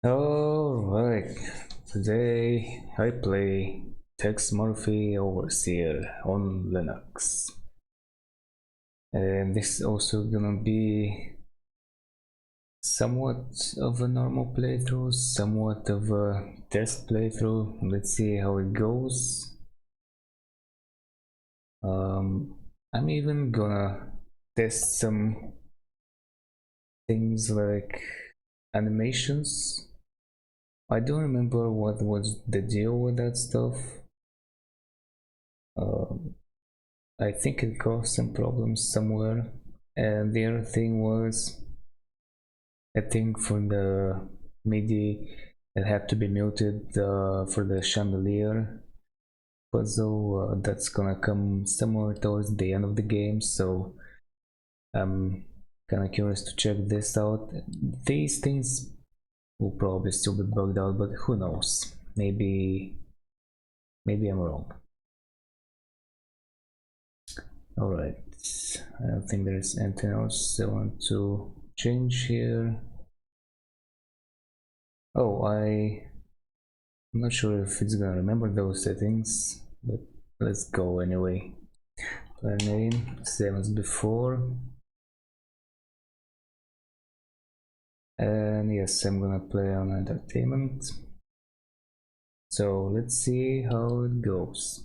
Alright, today I play Tex Murphy Overseer on Linux. And this is also gonna be somewhat of a normal playthrough, somewhat of a test playthrough. Let's see how it goes. I'm even gonna test some things like animations. I don't remember what was the deal with that stuff. I think it caused some problems somewhere. And the other thing was, I think for the MIDI, it had to be muted for the chandelier puzzle. That's gonna come somewhere towards the end of the game, so I'm kind of curious to check this out. These things will probably still be bugged out, but who knows? Maybe I'm wrong. Alright, I don't think there's anything else I want to change here. Oh, I'm not sure if it's gonna remember those settings, but let's go anyway. Player name, same as before. And yes, I'm gonna play on entertainment. So let's see how it goes.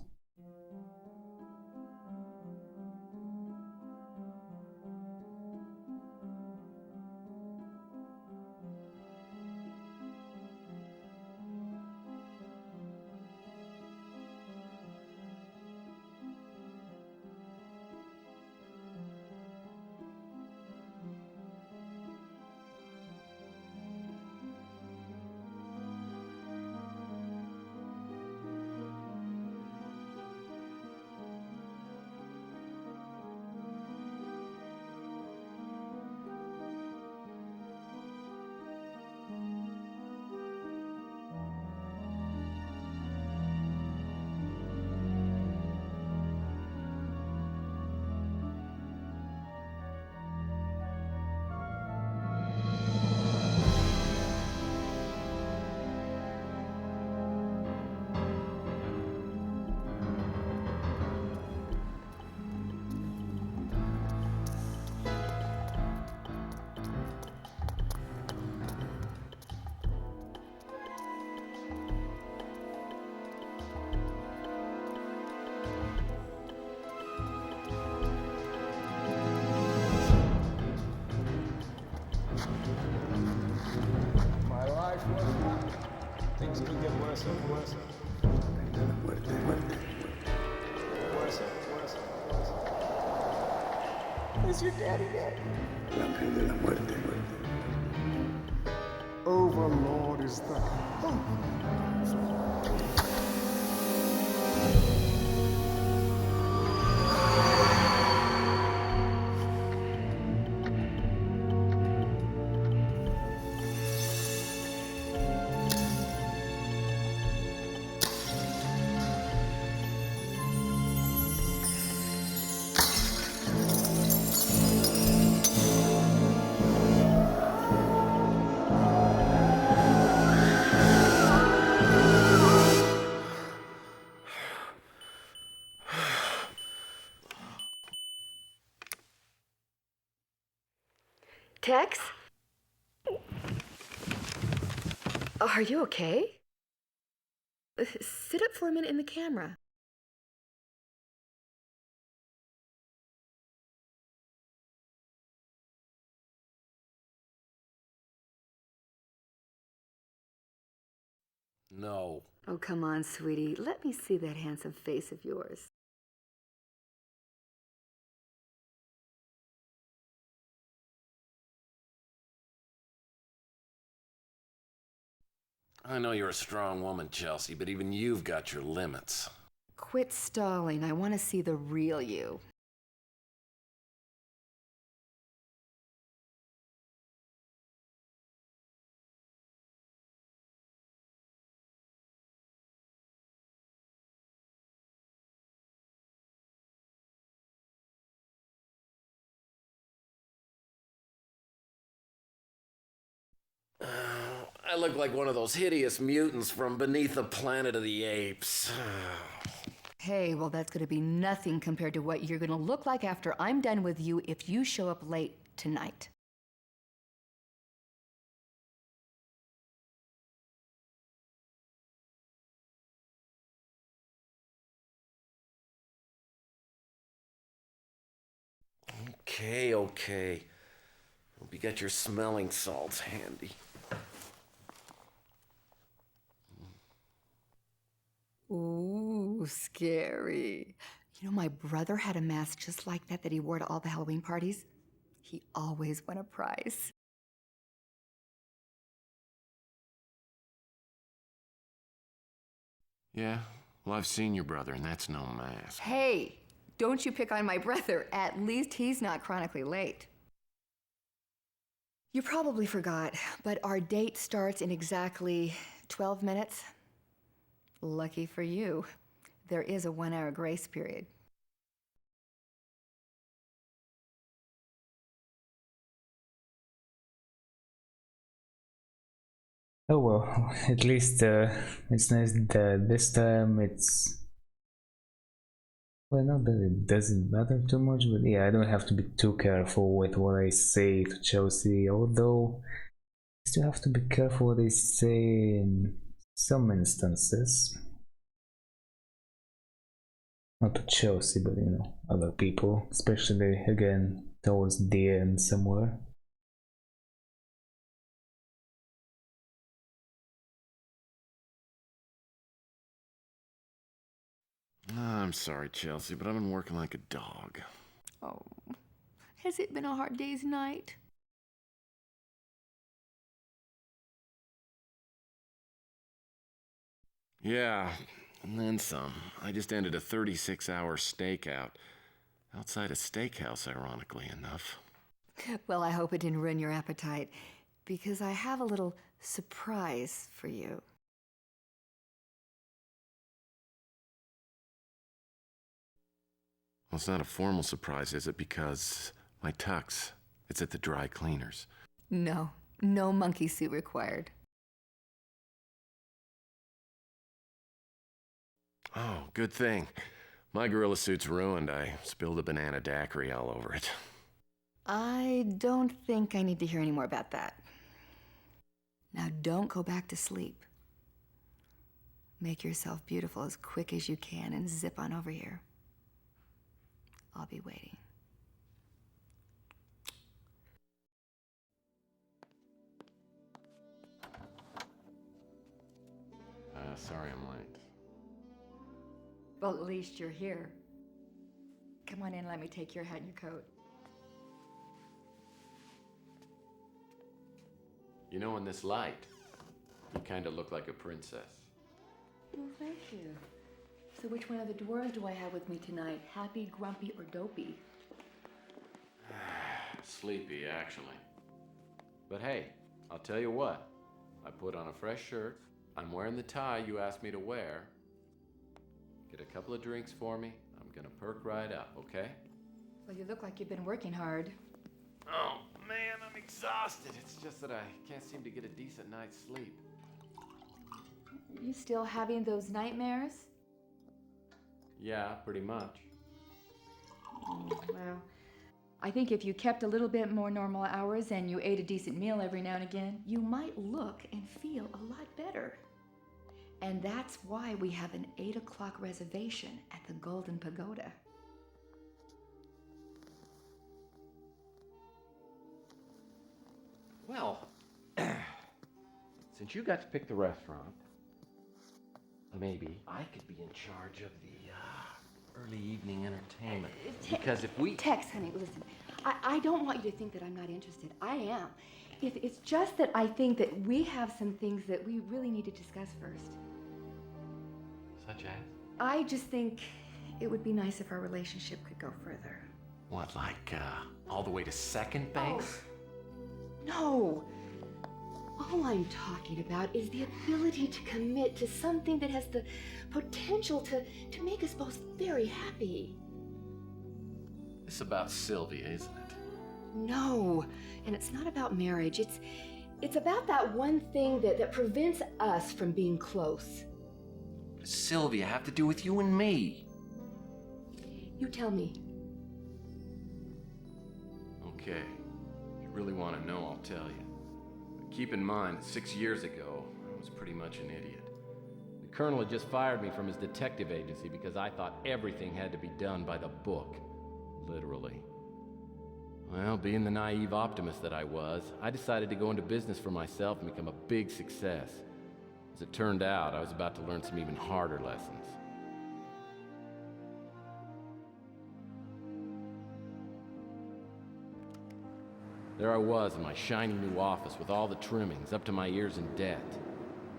My life was happy. Things could get worse and worse. Worse and worse and worse. Is your daddy dead? Overlord is the hope. Tex? Are you okay? Sit up for a minute in the camera. No. Oh, come on, sweetie. Let me see that handsome face of yours. I know you're a strong woman, Chelsea, but even you've got your limits. Quit stalling. I want to see the real you. I look like one of those hideous mutants from beneath the Planet of the Apes. Hey, well, that's gonna be nothing compared to what you're gonna look like after I'm done with you if you show up late tonight. Okay, okay. Hope you got your smelling salts handy. Ooh, scary. You know, my brother had a mask just like that he wore to all the Halloween parties. He always won a prize. Yeah, well, I've seen your brother, and that's no mask. Hey, don't you pick on my brother. At least he's not chronically late. You probably forgot, but our date starts in exactly 12 minutes. Lucky for you, there is a 1-hour grace period. Oh well, at least it's nice that this time it's. Well, not that it doesn't matter too much, but yeah, I don't have to be too careful with what I say to Chelsea, although I still have to be careful what I say in some instances. Not to Chelsea, but you know, other people, especially again towards the end somewhere. I'm sorry, Chelsea, but I've been working like a dog. Oh, has it been a hard day's night? Yeah, and then some. I just ended a 36-hour stakeout. Outside a steakhouse, ironically enough. Well, I hope it didn't ruin your appetite, because I have a little surprise for you. Well, it's not a formal surprise, is it? Because my tux, it's at the dry cleaners. No, no monkey suit required. Oh, good thing. My gorilla suit's ruined. I spilled a banana daiquiri all over it. I don't think I need to hear any more about that. Now, don't go back to sleep. Make yourself beautiful as quick as you can and zip on over here. I'll be waiting. Sorry I'm late. Well, at least you're here. Come on in, let me take your hat and your coat. You know, in this light, you kind of look like a princess. Well, thank you. So which one of the dwarves do I have with me tonight? Happy, grumpy, or dopey? Sleepy, actually. But hey, I'll tell you what. I put on a fresh shirt. I'm wearing the tie you asked me to wear. Get a couple of drinks for me. I'm gonna perk right up, okay? Well, you look like you've been working hard. Oh, man, I'm exhausted. It's just that I can't seem to get a decent night's sleep. You still having those nightmares? Yeah, pretty much. Well, I think if you kept a little bit more normal hours and you ate a decent meal every now and again, you might look and feel a lot better. And that's why we have an 8 o'clock reservation at the Golden Pagoda. Well, since you got to pick the restaurant, maybe I could be in charge of the early evening entertainment. Because if we... Tex, honey, listen. I don't want you to think that I'm not interested. I am. If it's just that I think that we have some things that we really need to discuss first. Such as? I just think it would be nice if our relationship could go further. What, like, all the way to second base? No. All I'm talking about is the ability to commit to something that has the potential to make us both very happy. It's about Sylvia, isn't it? No, and it's not about marriage. It's about that one thing that prevents us from being close. What does Sylvia have to do with you and me? You tell me. Okay. If you really want to know, I'll tell you. But keep in mind that 6 years ago, I was pretty much an idiot. The colonel had just fired me from his detective agency because I thought everything had to be done by the book. Literally. Well, being the naive optimist that I was, I decided to go into business for myself and become a big success. As it turned out, I was about to learn some even harder lessons. There I was in my shiny new office with all the trimmings, up to my ears in debt.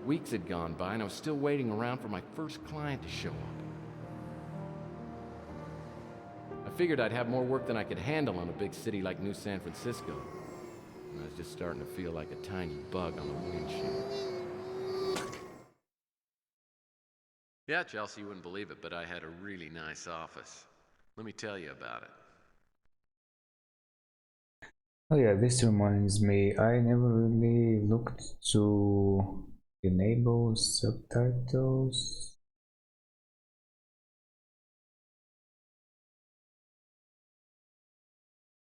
Weeks had gone by and I was still waiting around for my first client to show up. I figured I'd have more work than I could handle in a big city like New San Francisco. And I was just starting to feel like a tiny bug on the windshield. Yeah, Chelsea, you wouldn't believe it, but I had a really nice office. Let me tell you about it. Oh yeah, this reminds me, I never really looked to enable subtitles.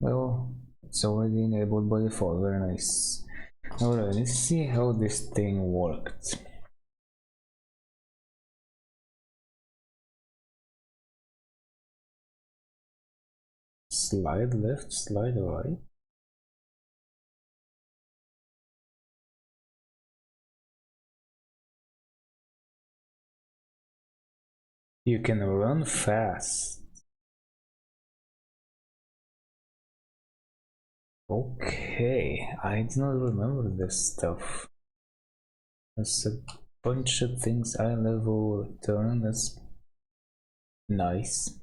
Well, it's already enabled by default, very nice. Alright, let's see how this thing worked. Slide left, slide right. You can run fast. Okay, I do not remember this stuff. There's a bunch of things eye level return, that's nice,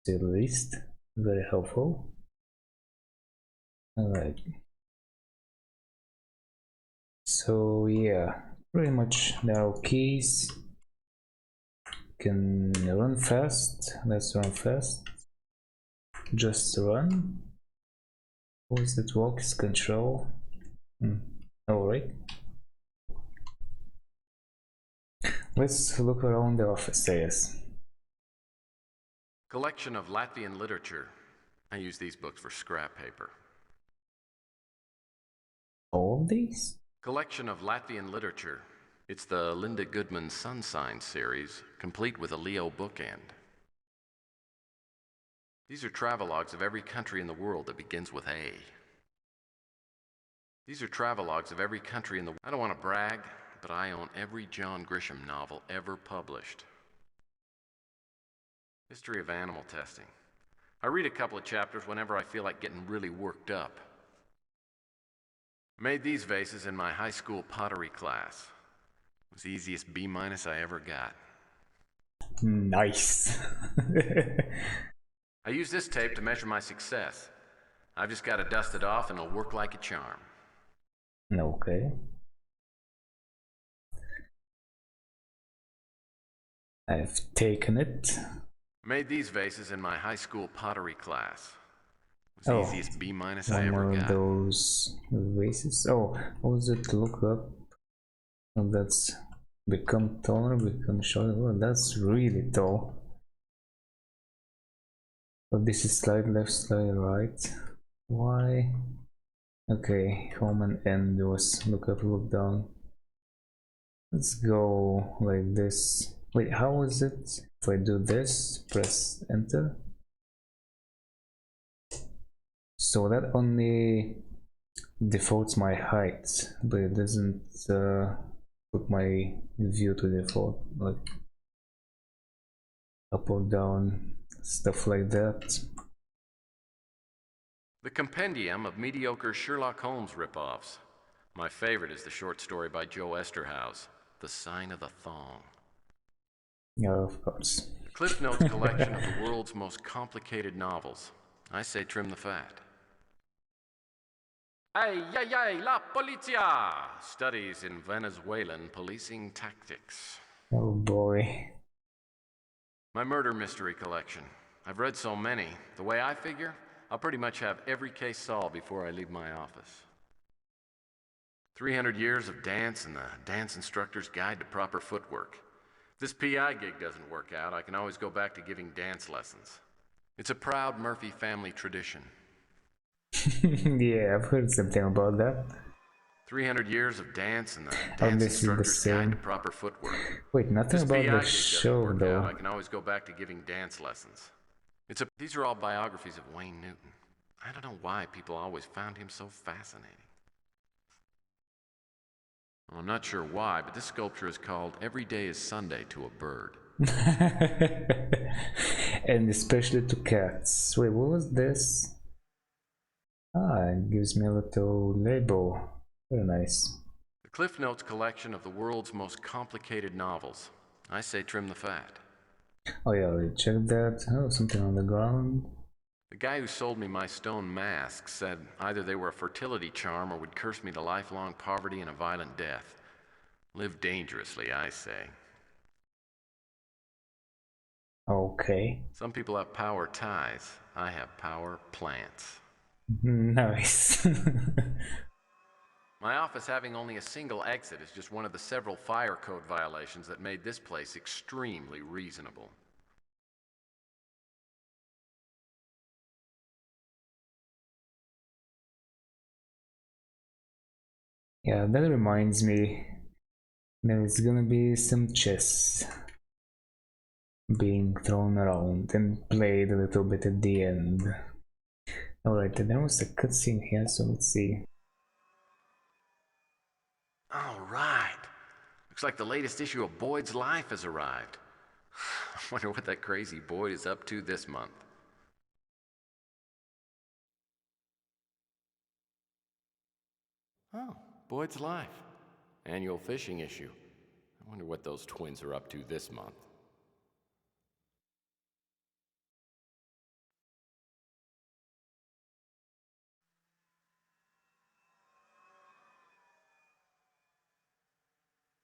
at least, very helpful. Alright. So yeah, pretty much there are keys. Can run fast, let's run fast. Just run. Was that walk is control? Alright. Let's look around the office, I guess. Collection of Latvian literature. I use these books for scrap paper. All of these? Collection of Latvian literature. It's the Linda Goodman Sun Sign series, complete with a Leo bookend. These are travelogues of every country in the world that begins with A. These are travelogues of every country in the world. I don't want to brag, but I own every John Grisham novel ever published. History of animal testing. I read a couple of chapters whenever I feel like getting really worked up. I made these vases in my high school pottery class. It was the easiest B- I ever got. Nice. I use this tape to measure my success. I've just got to dust it off and it'll work like a charm. Okay. I've taken it. Made these vases in my high school pottery class. It was the easiest B- I ever one of got. those vases. Oh, what was it? Look up. Oh, that's become taller, become shorter. Oh, that's really tall. Oh, this is slide left, slide right. Why? Okay, home and end was look up, look down. Let's go like this. Wait, how is it? If I do this, press enter. So that only defaults my height, but it doesn't put my view to default, like up or down, stuff like that. The Compendium of Mediocre Sherlock Holmes ripoffs. My favorite is the short story by Joe Esterhaus, The Sign of the Thong. Yeah, of course. The Cliff Notes collection of the world's most complicated novels. I say trim the fat. Ay, ay, ay, la policía! Studies in Venezuelan policing tactics. Oh boy. My murder mystery collection. I've read so many. The way I figure, I'll pretty much have every case solved before I leave my office. 300 years of dance and the dance instructor's guide to proper footwork. If this PI gig doesn't work out, I can always go back to giving dance lessons. It's a proud Murphy family tradition. Yeah, I've heard something about that. 300 years of dance and the Oh, dance this is the instructor's guide to same. proper footwork. Wait, If nothing this about PI the gig doesn't show work out, though. I can always go back to giving dance lessons. These are all biographies of Wayne Newton. I don't know why people always found him so fascinating. Well, I'm not sure why, but this sculpture is called Every Day is Sunday to a Bird. And especially to cats. Wait, what was this? Ah, it gives me a little label. Very nice. The Cliff Notes collection of the world's most complicated novels. I say trim the fat. Oh yeah, wait, check that. Oh, something on the ground. The guy who sold me my stone masks said either they were a fertility charm or would curse me to lifelong poverty and a violent death. Live dangerously, I say. Okay. Some people have power ties. I have power plants. Nice. My office having only a single exit is just one of the several fire code violations that made this place extremely reasonable. Yeah, that reminds me. There's gonna be some chess being thrown around and played a little bit at the end. Alright, there was a cutscene here, so let's see. All right. Looks like the latest issue of Boyd's Life has arrived. I wonder what that crazy Boyd is up to this month. Oh, Boyd's Life. Annual fishing issue. I wonder what those twins are up to this month.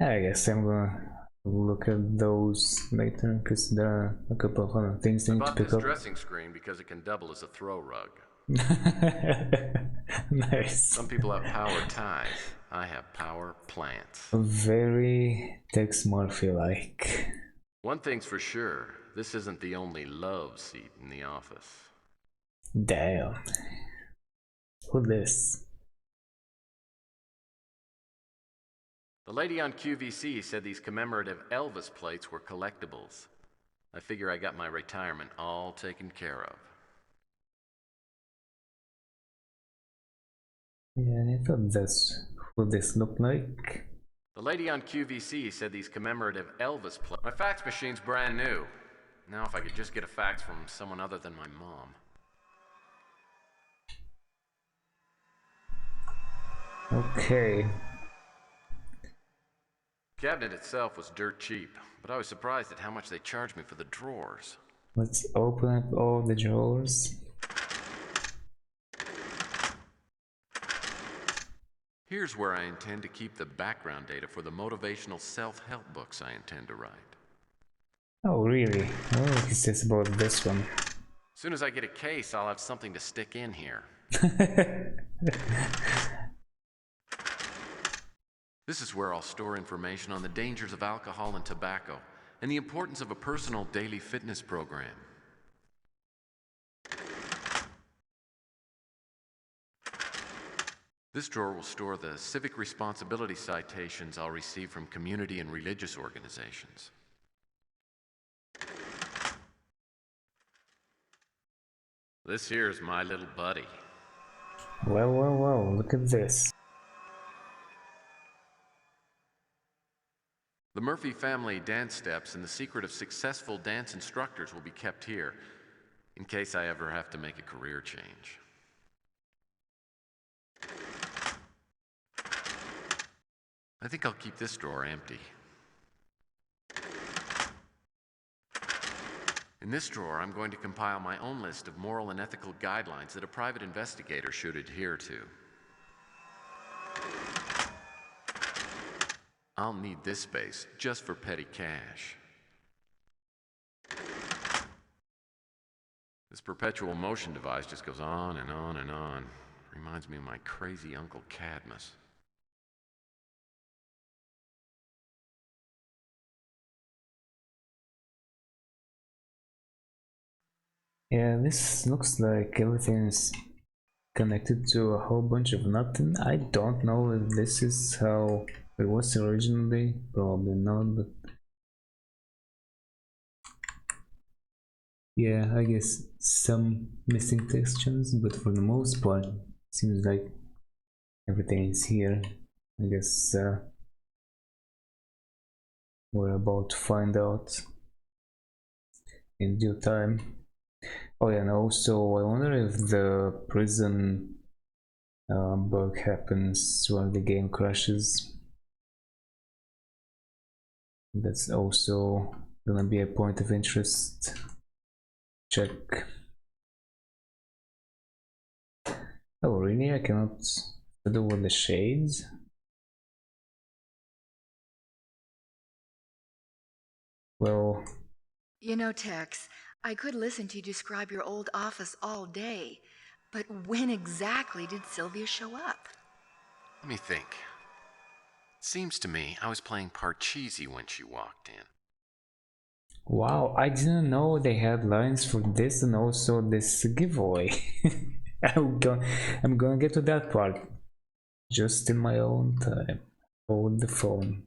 I guess I'm gonna look at those later because there are a couple of other things I I need to bought pick this up. dressing screen because it can double as a throw rug. Nice. Some people have power ties. I have power plants. Very Tex Murphy-like. One thing's for sure, this isn't the only love seat in the office. Damn. Who this? The lady on QVC said these commemorative Elvis plates were collectibles. I figure I got my retirement all taken care of. Yeah, I thought that's who this looked like. The lady on QVC said these commemorative Elvis plates. My fax machine's brand new. Now if I could just get a fax from someone other than my mom. Okay. The cabinet itself was dirt cheap, but I was surprised at how much they charged me for the drawers. Let's open up all the drawers. Here's where I intend to keep the background data for the motivational self-help books I intend to write. Oh, really? Oh, he says about this one. As soon as I get a case, I'll have something to stick in here. This is where I'll store information on the dangers of alcohol and tobacco and the importance of a personal daily fitness program. This drawer will store the civic responsibility citations I'll receive from community and religious organizations. This here is my little buddy. Well, look at this. The Murphy family dance steps and the secret of successful dance instructors will be kept here, in case I ever have to make a career change. I think I'll keep this drawer empty. In this drawer, I'm going to compile my own list of moral and ethical guidelines that a private investigator should adhere to. I'll need this space just for petty cash. This perpetual motion device just goes on and on and on. Reminds me of my crazy Uncle Cadmus. Yeah, this looks like everything's connected to a whole bunch of nothing. I don't know if this is how it was originally, probably not, but yeah, I guess some missing textures, but for the most part, seems like everything is here. I guess we're about to find out in due time. Oh yeah, and also I wonder if the prison bug happens when the game crashes. That's also gonna be a point of interest. Check. Oh really? I cannot fiddle with the shades? Well, You know, Tex, I could listen to you describe your old office all day, but when exactly did Sylvia show up? Let me think. Seems to me I was playing Parcheesi when she walked in. wow, I didn't know they had lines for this and also this giveaway. I'm gonna get to that part just in my own time. Hold the phone.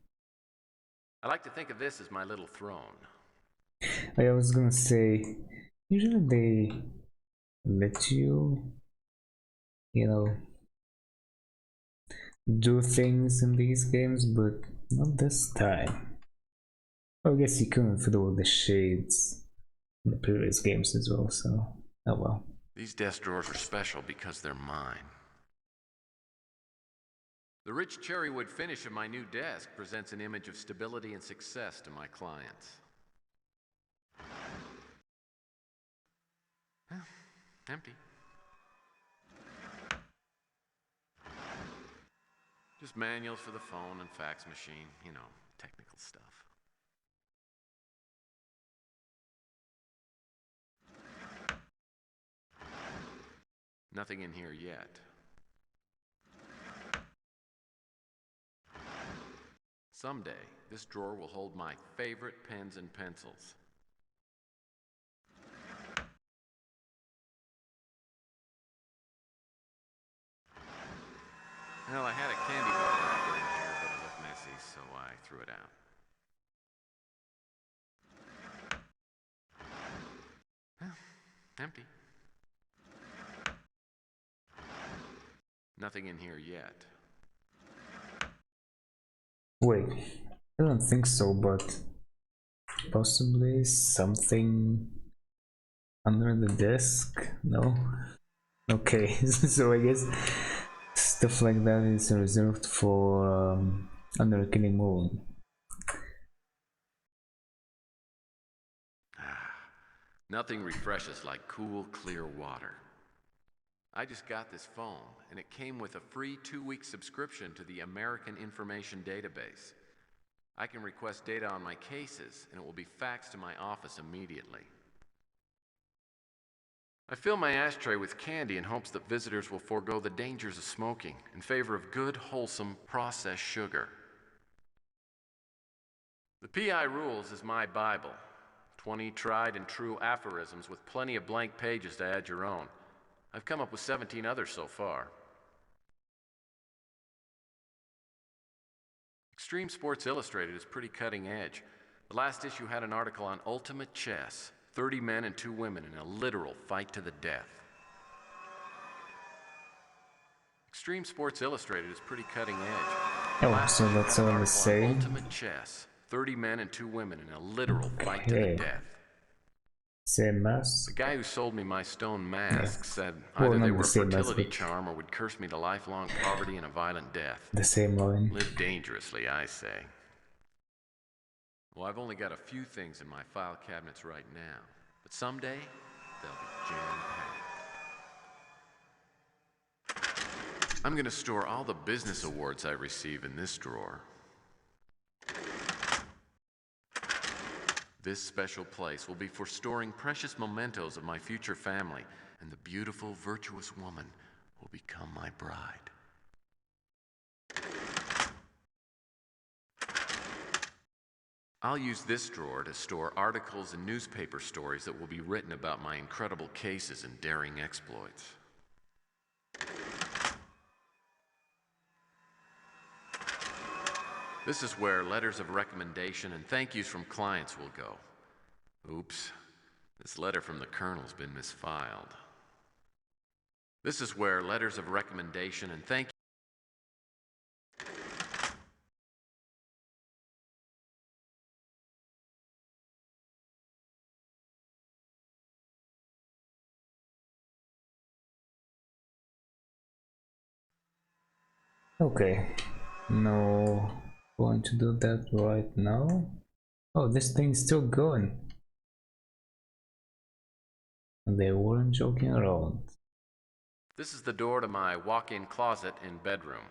I like to think of this as my little throne. I was gonna say, usually they let you know, do things in these games, but not this time. I guess you couldn't fiddle with the shades in the previous games as well, so oh well. These desk drawers are special because they're mine. The rich cherrywood finish of my new desk presents an image of stability and success to my clients. Empty. Just manuals for the phone and fax machine, you know, technical stuff. Nothing in here yet. Someday, this drawer will hold my favorite pens and pencils. Well, I had a candy bar wrapper in here, but it looked messy, so I threw it out. Empty. Nothing in here yet. Wait, I don't think so, but possibly something under the desk? No? Okay, so I guess stuff like that is reserved for under a killing moon. Nothing refreshes like cool, clear water. I just got this phone, and it came with a free 2-week subscription to the American Information Database. I can request data on my cases, and it will be faxed to my office immediately. I fill my ashtray with candy in hopes that visitors will forego the dangers of smoking in favor of good, wholesome, processed sugar. The PI Rules is my Bible. 20 tried and true aphorisms with plenty of blank pages to add your own. I've come up with 17 others so far. Extreme Sports Illustrated is pretty cutting edge. The last issue had an article on ultimate chess, 30 men and 2 women in a literal fight to the death. Extreme Sports Illustrated is pretty cutting edge. Oh, so that's all the same. Ultimate chess, 30 men and 2 women in a literal fight to the death. Same mask? The guy who sold me my stone mask said Well, either not they the were a same mask, fertility but charm or would curse me to lifelong poverty and a violent death. the same line. Live dangerously, I say. Well, I've only got a few things in my file cabinets right now, but someday they'll be jam-packed. I'm going to store all the business awards I receive in this drawer. This special place will be for storing precious mementos of my future family, and the beautiful, virtuous woman will become my bride. I'll use this drawer to store articles and newspaper stories that will be written about my incredible cases and daring exploits. This is where letters of recommendation and thank yous from clients will go. Oops, this letter from the Colonel's been misfiled. This is where letters of recommendation and thank Okay, no, going to do that right now. Oh, this thing's still going. They weren't joking around. This is the door to my walk-in closet and bedroom.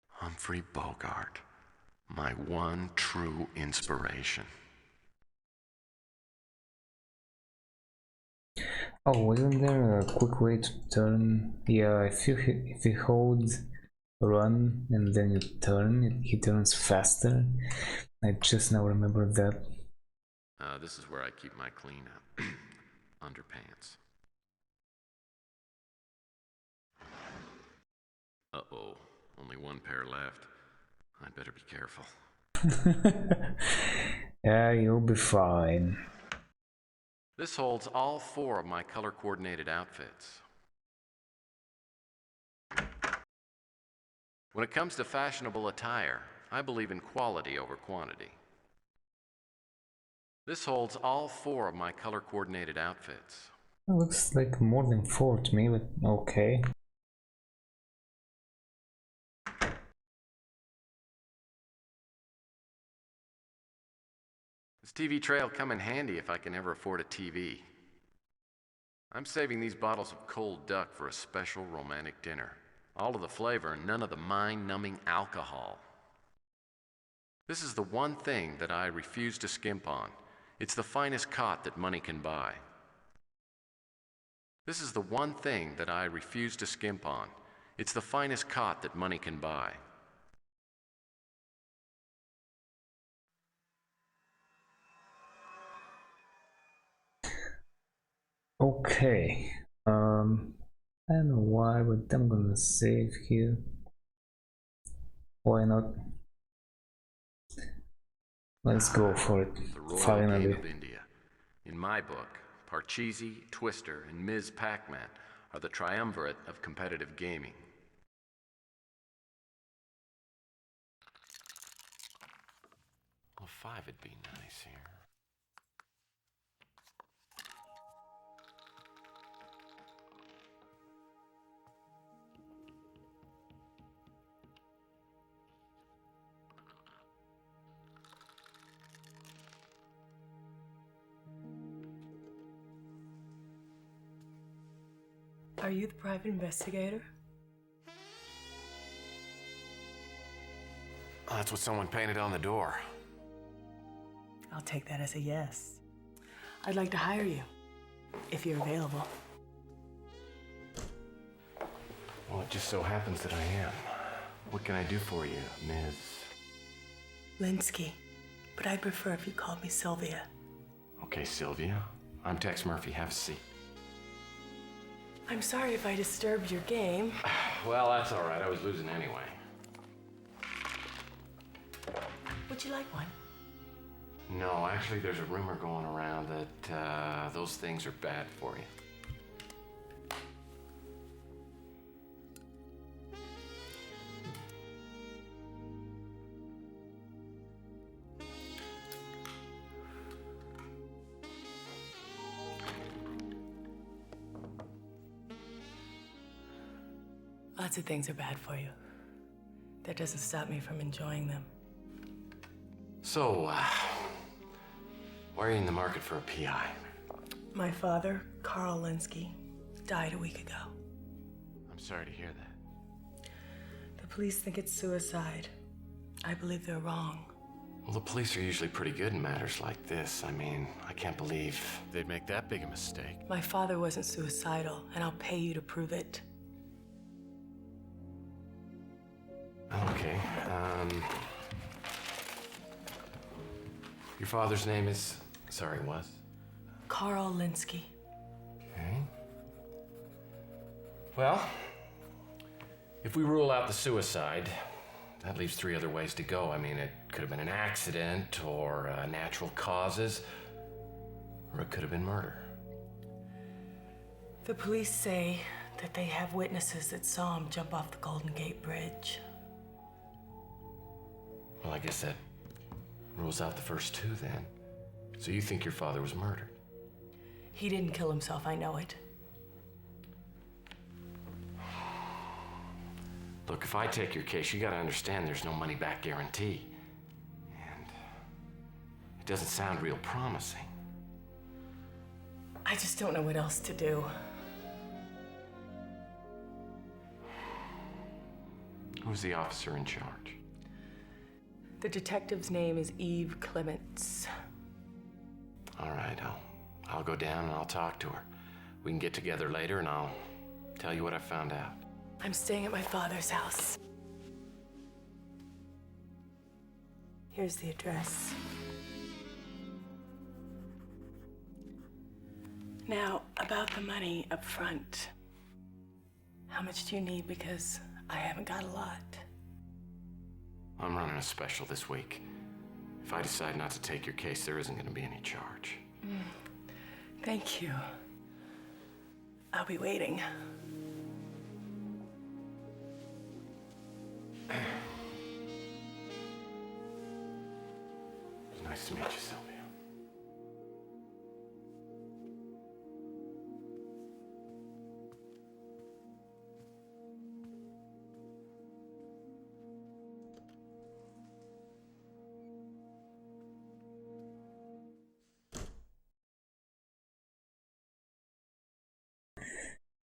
Humphrey Bogart, my one true inspiration. Oh, wasn't there a quick way to turn? Yeah, if you hold run and then you turn, he turns faster. I just now remember that. This is where I keep my clean underpants. Uh-oh, only one pair left. I'd better be careful. Yeah, you'll be fine. This holds all 4 of my color-coordinated outfits. When it comes to fashionable attire, I believe in quality over quantity. This holds all 4 of my color-coordinated outfits. It looks like more than 4 to me, but okay. This TV tray will come in handy if I can ever afford a TV. I'm saving these bottles of cold duck for a special romantic dinner. All of the flavor and none of the mind-numbing alcohol. This is the one thing that I refuse to skimp on. It's the finest cot that money can buy. This is the one thing that I refuse to skimp on. It's the finest cot that money can buy. Okay. I don't know why, but I'm gonna save here. Why not? Let's go for it. The royal Finally. game of India. In my book, Parcheesi, Twister, and Ms. Pac-Man are the triumvirate of competitive gaming. Well, 5 would be nice here. Are you the private investigator? Oh, that's what someone painted on the door. I'll take that as a yes. I'd like to hire you, if you're available. Well, it just so happens that I am. What can I do for you, Ms. Linsky, but I'd prefer if you called me Sylvia. Okay, Sylvia. I'm Tex Murphy. Have a seat. I'm sorry if I disturbed your game. Well, that's all right. I was losing anyway. Would you like one? No, actually, there's a rumor going around that those things are bad for you. Lots of things are bad for you. That doesn't stop me from enjoying them. So, why are you in the market for a PI? My father, Carl Linsky, died a week ago. I'm sorry to hear that. The police think it's suicide. I believe they're wrong. Well, the police are usually pretty good in matters like this. I mean, I can't believe they'd make that big a mistake. My father wasn't suicidal, and I'll pay you to prove it. Okay. Your father's name is... Sorry, was? Carl Linsky. Okay. Well, if we rule out the suicide, that leaves 3 other ways to go. I mean, it could have been an accident or natural causes, or it could have been murder. The police say that they have witnesses that saw him jump off the Golden Gate Bridge. Well, I guess that rules out the first 2 then. So you think your father was murdered? He didn't kill himself, I know it. Look, if I take your case, you gotta understand there's no money back guarantee. And it doesn't sound real promising. I just don't know what else to do. Who's the officer in charge? The detective's name is Eve Clements. All right, I'll go down and I'll talk to her. We can get together later and I'll tell you what I found out. I'm staying at my father's house. Here's the address. Now, about the money up front. How much do you need? Because I haven't got a lot. I'm running a special this week. If I decide not to take your case, there isn't going to be any charge. Thank you. I'll be waiting. It's nice to meet you, Sylvia.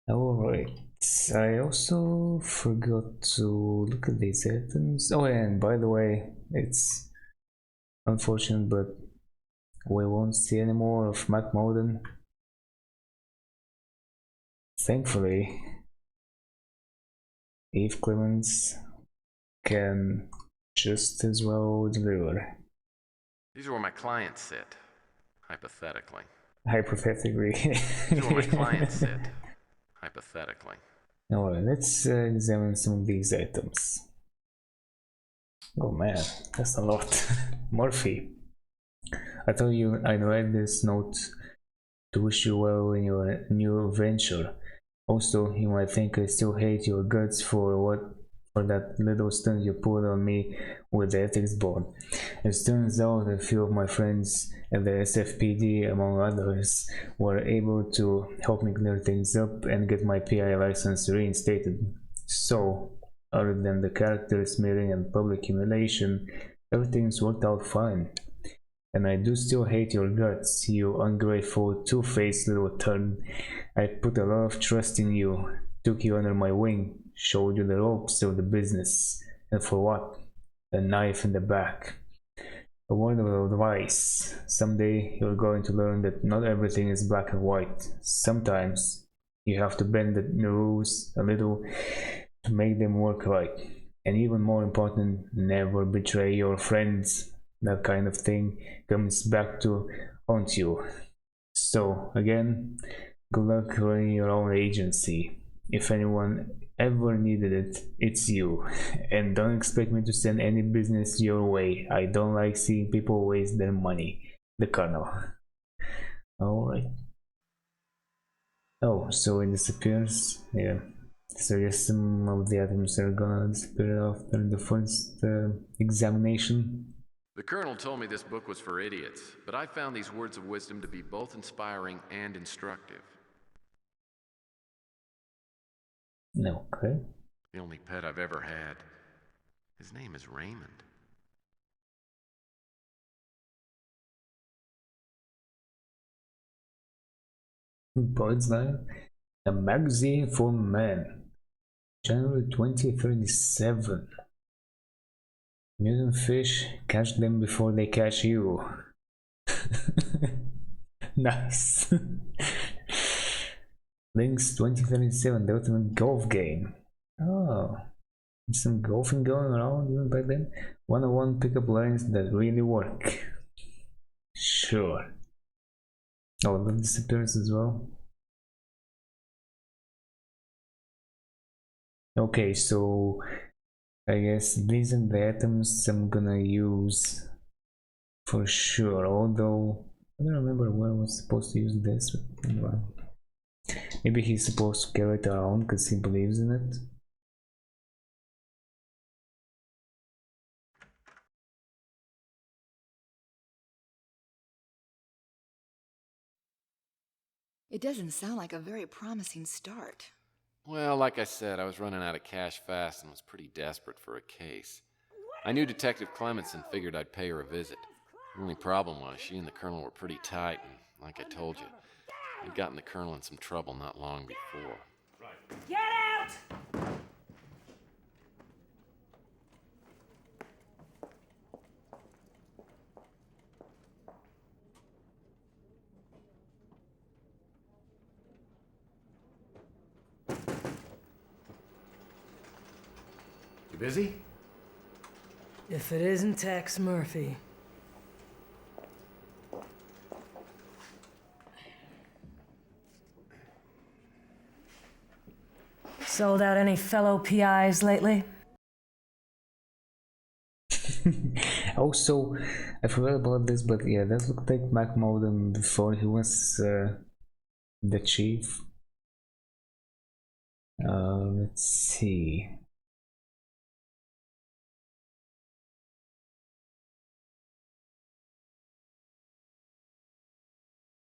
Alright, I also forgot to look at these items. Oh, and by the way, it's unfortunate, but we won't see any more of Mac Moden. Thankfully, Eve Clements can just as well deliver. These are where my clients sit, hypothetically. Hypothetically. These are where my clients sit, hypothetically. Alright, let's examine some of these items. Oh man, that's a lot. Murphy. I thought I'd write this note to wish you well in your new venture. Also, you might think I still hate your guts for that little stunt you pulled on me with the ethics board. It turns out a few of my friends at the SFPD, among others, were able to help me clear things up and get my PI license reinstated. So, other than the character smearing and public humiliation, everything's worked out fine. And I do still hate your guts, you ungrateful, two-faced little turd. I put a lot of trust in you, took you under my wing, showed you the ropes of the business. And for what? A knife in the back. A word of advice. Someday you're going to learn that not everything is black and white. Sometimes you have to bend the rules a little to make them work right. And even more important, never betray your friends. That kind of thing comes back to haunt you. So, again, good luck running your own agency. If anyone ever needed it, it's you. And don't expect me to send any business your way. I don't like seeing people waste their money. The Colonel. Alright. Oh, so it disappears? Yeah. So yes, some of the items are gonna disappear after the first examination. The Colonel told me this book was for idiots, but I found these words of wisdom to be both inspiring and instructive. Okay. The only pet I've ever had. His name is Raymond. Bird's Life, a magazine for men. January 2037. Mutant fish, catch them before they catch you. Nice. Links 2037, the ultimate golf game. Oh, some golfing going around even back then. 101 pickup lines that really work. Sure. Oh, the disappearance as well. Okay, so I guess these are the items I'm gonna use for sure. Although I don't remember where I was supposed to use this. But anyway. Maybe he's supposed to carry it around because he believes in it. It doesn't sound like a very promising start. Well, like I said, I was running out of cash fast and was pretty desperate for a case. I knew Detective Clements and figured I'd pay her a visit. The only problem was she and the Colonel were pretty tight, and like I told you, I'd gotten the Colonel in some trouble not long before. Get out! You busy? If it isn't Tex Murphy. Sold out any fellow PIs lately? Also, I forgot about this, but yeah, that looked like Mac Modem before he was the chief. Let's see.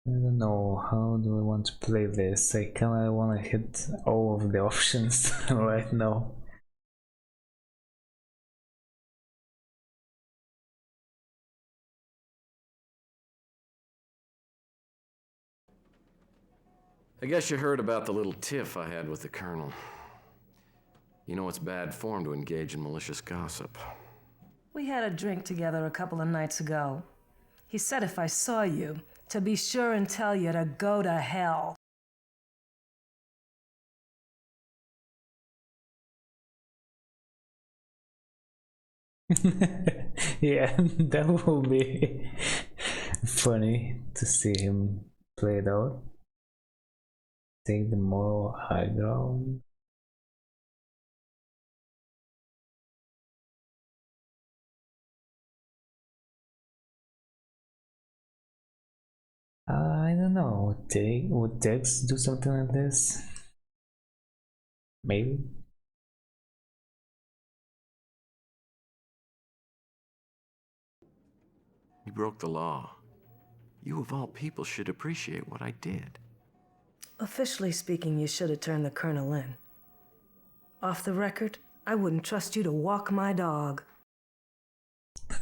I don't know, how do I want to play this? I kinda wanna hit all of the options right now. I guess you heard about the little tiff I had with the Colonel. You know it's bad form to engage in malicious gossip. We had a drink together a couple of nights ago. He said if I saw you, to be sure and tell you to go to hell. Yeah, that will be funny to see him play it out. Take the moral high ground. I don't know. Would Dex do something like this? Maybe. You broke the law. You of all people should appreciate what I did. Officially speaking, you should have turned the Colonel in. Off the record, I wouldn't trust you to walk my dog.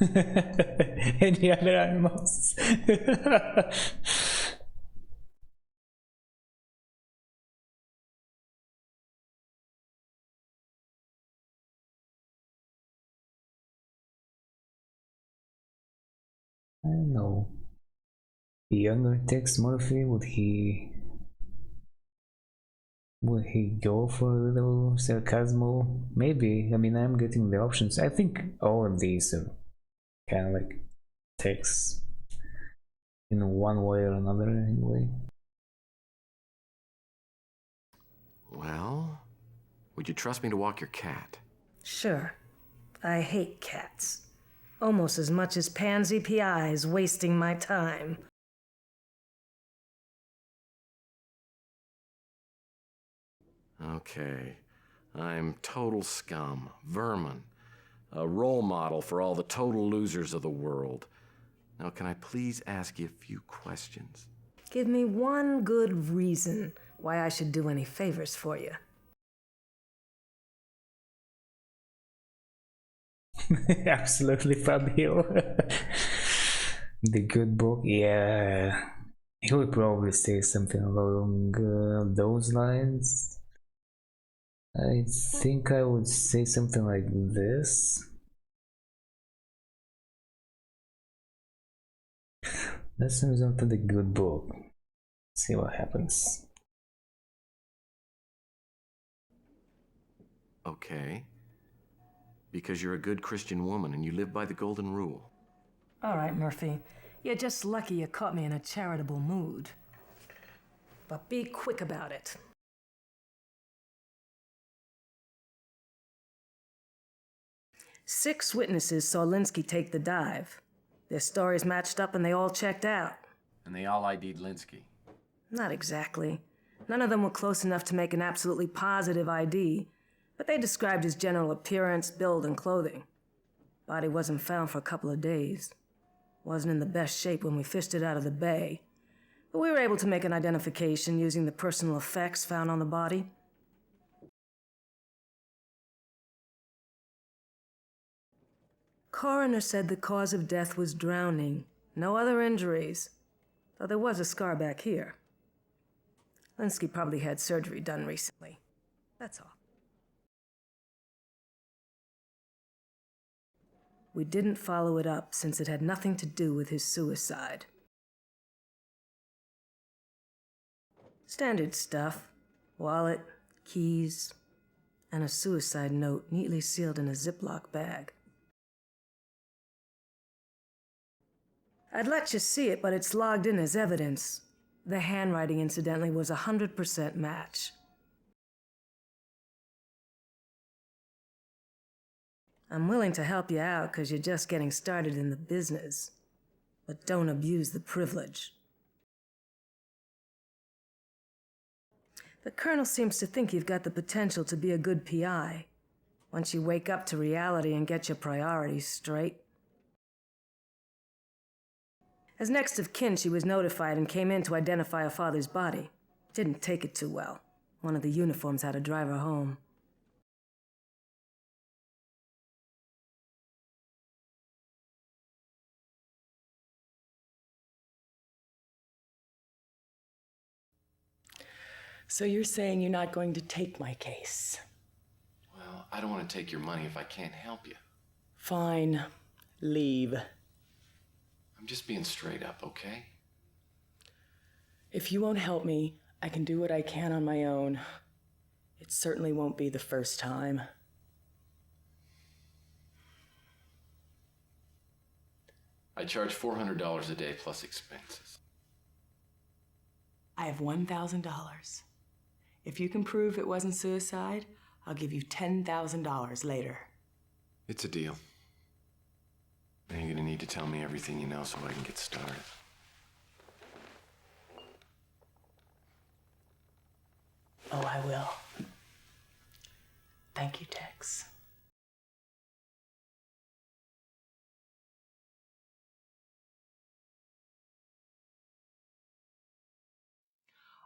Any other animals? I don't know. Younger Tex Murphy, would he go for a little sarcasmo? Maybe. I mean, I'm getting the options. I think all of these are kind of like Tex in one way or another anyway. Well, would you trust me to walk your cat? Sure. I hate cats. Almost as much as pansy PIs wasting my time. Okay. I'm total scum, vermin, a role model for all the total losers of the world. Now, can I please ask you a few questions? Give me one good reason why I should do any favors for you. Absolutely, Fabio. The good book, yeah. He would probably say something along those lines. I think I would say something like this. Let's move on to the good book. See what happens. Okay. Because you're a good Christian woman and you live by the golden rule. All right, Murphy. You're just lucky you caught me in a charitable mood. But be quick about it. Six witnesses saw Linsky take the dive. Their stories matched up and they all checked out. And they all ID'd Linsky. Not exactly. None of them were close enough to make an absolutely positive ID, but they described his general appearance, build, and clothing. Body wasn't found for a couple of days. Wasn't in the best shape when we fished it out of the bay, but we were able to make an identification using the personal effects found on the body. Coroner said the cause of death was drowning. No other injuries, though there was a scar back here. Linsky probably had surgery done recently. That's all. We didn't follow it up since it had nothing to do with his suicide. Standard stuff. Wallet, keys, and a suicide note neatly sealed in a Ziploc bag. I'd let you see it, but it's logged in as evidence. The handwriting, incidentally, was 100% match. I'm willing to help you out because you're just getting started in the business. But don't abuse the privilege. The Colonel seems to think you've got the potential to be a good PI, once you wake up to reality and get your priorities straight. As next of kin, she was notified and came in to identify her father's body. Didn't take it too well. One of the uniforms had to drive her home. So you're saying you're not going to take my case? Well, I don't want to take your money if I can't help you. Fine. Leave. I'm just being straight up, okay? If you won't help me, I can do what I can on my own. It certainly won't be the first time. I charge $400 a day plus expenses. I have $1,000. If you can prove it wasn't suicide, I'll give you $10,000 later. It's a deal. Now you're gonna need to tell me everything you know so I can get started. Oh, I will. Thank you, Tex.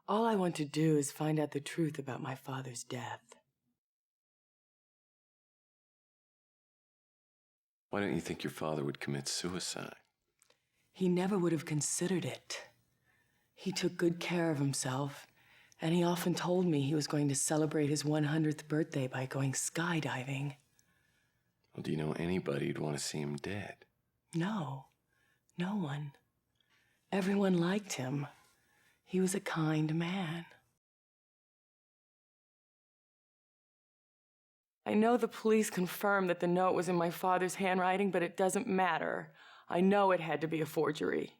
All I want to do is find out the truth about my father's death. Why don't you think your father would commit suicide? He never would have considered it. He took good care of himself, and he often told me he was going to celebrate his 100th birthday by going skydiving. Well, do you know anybody who'd want to see him dead? No, no one. Everyone liked him. He was a kind man. I know the police confirmed that the note was in my father's handwriting, but it doesn't matter. I know it had to be a forgery.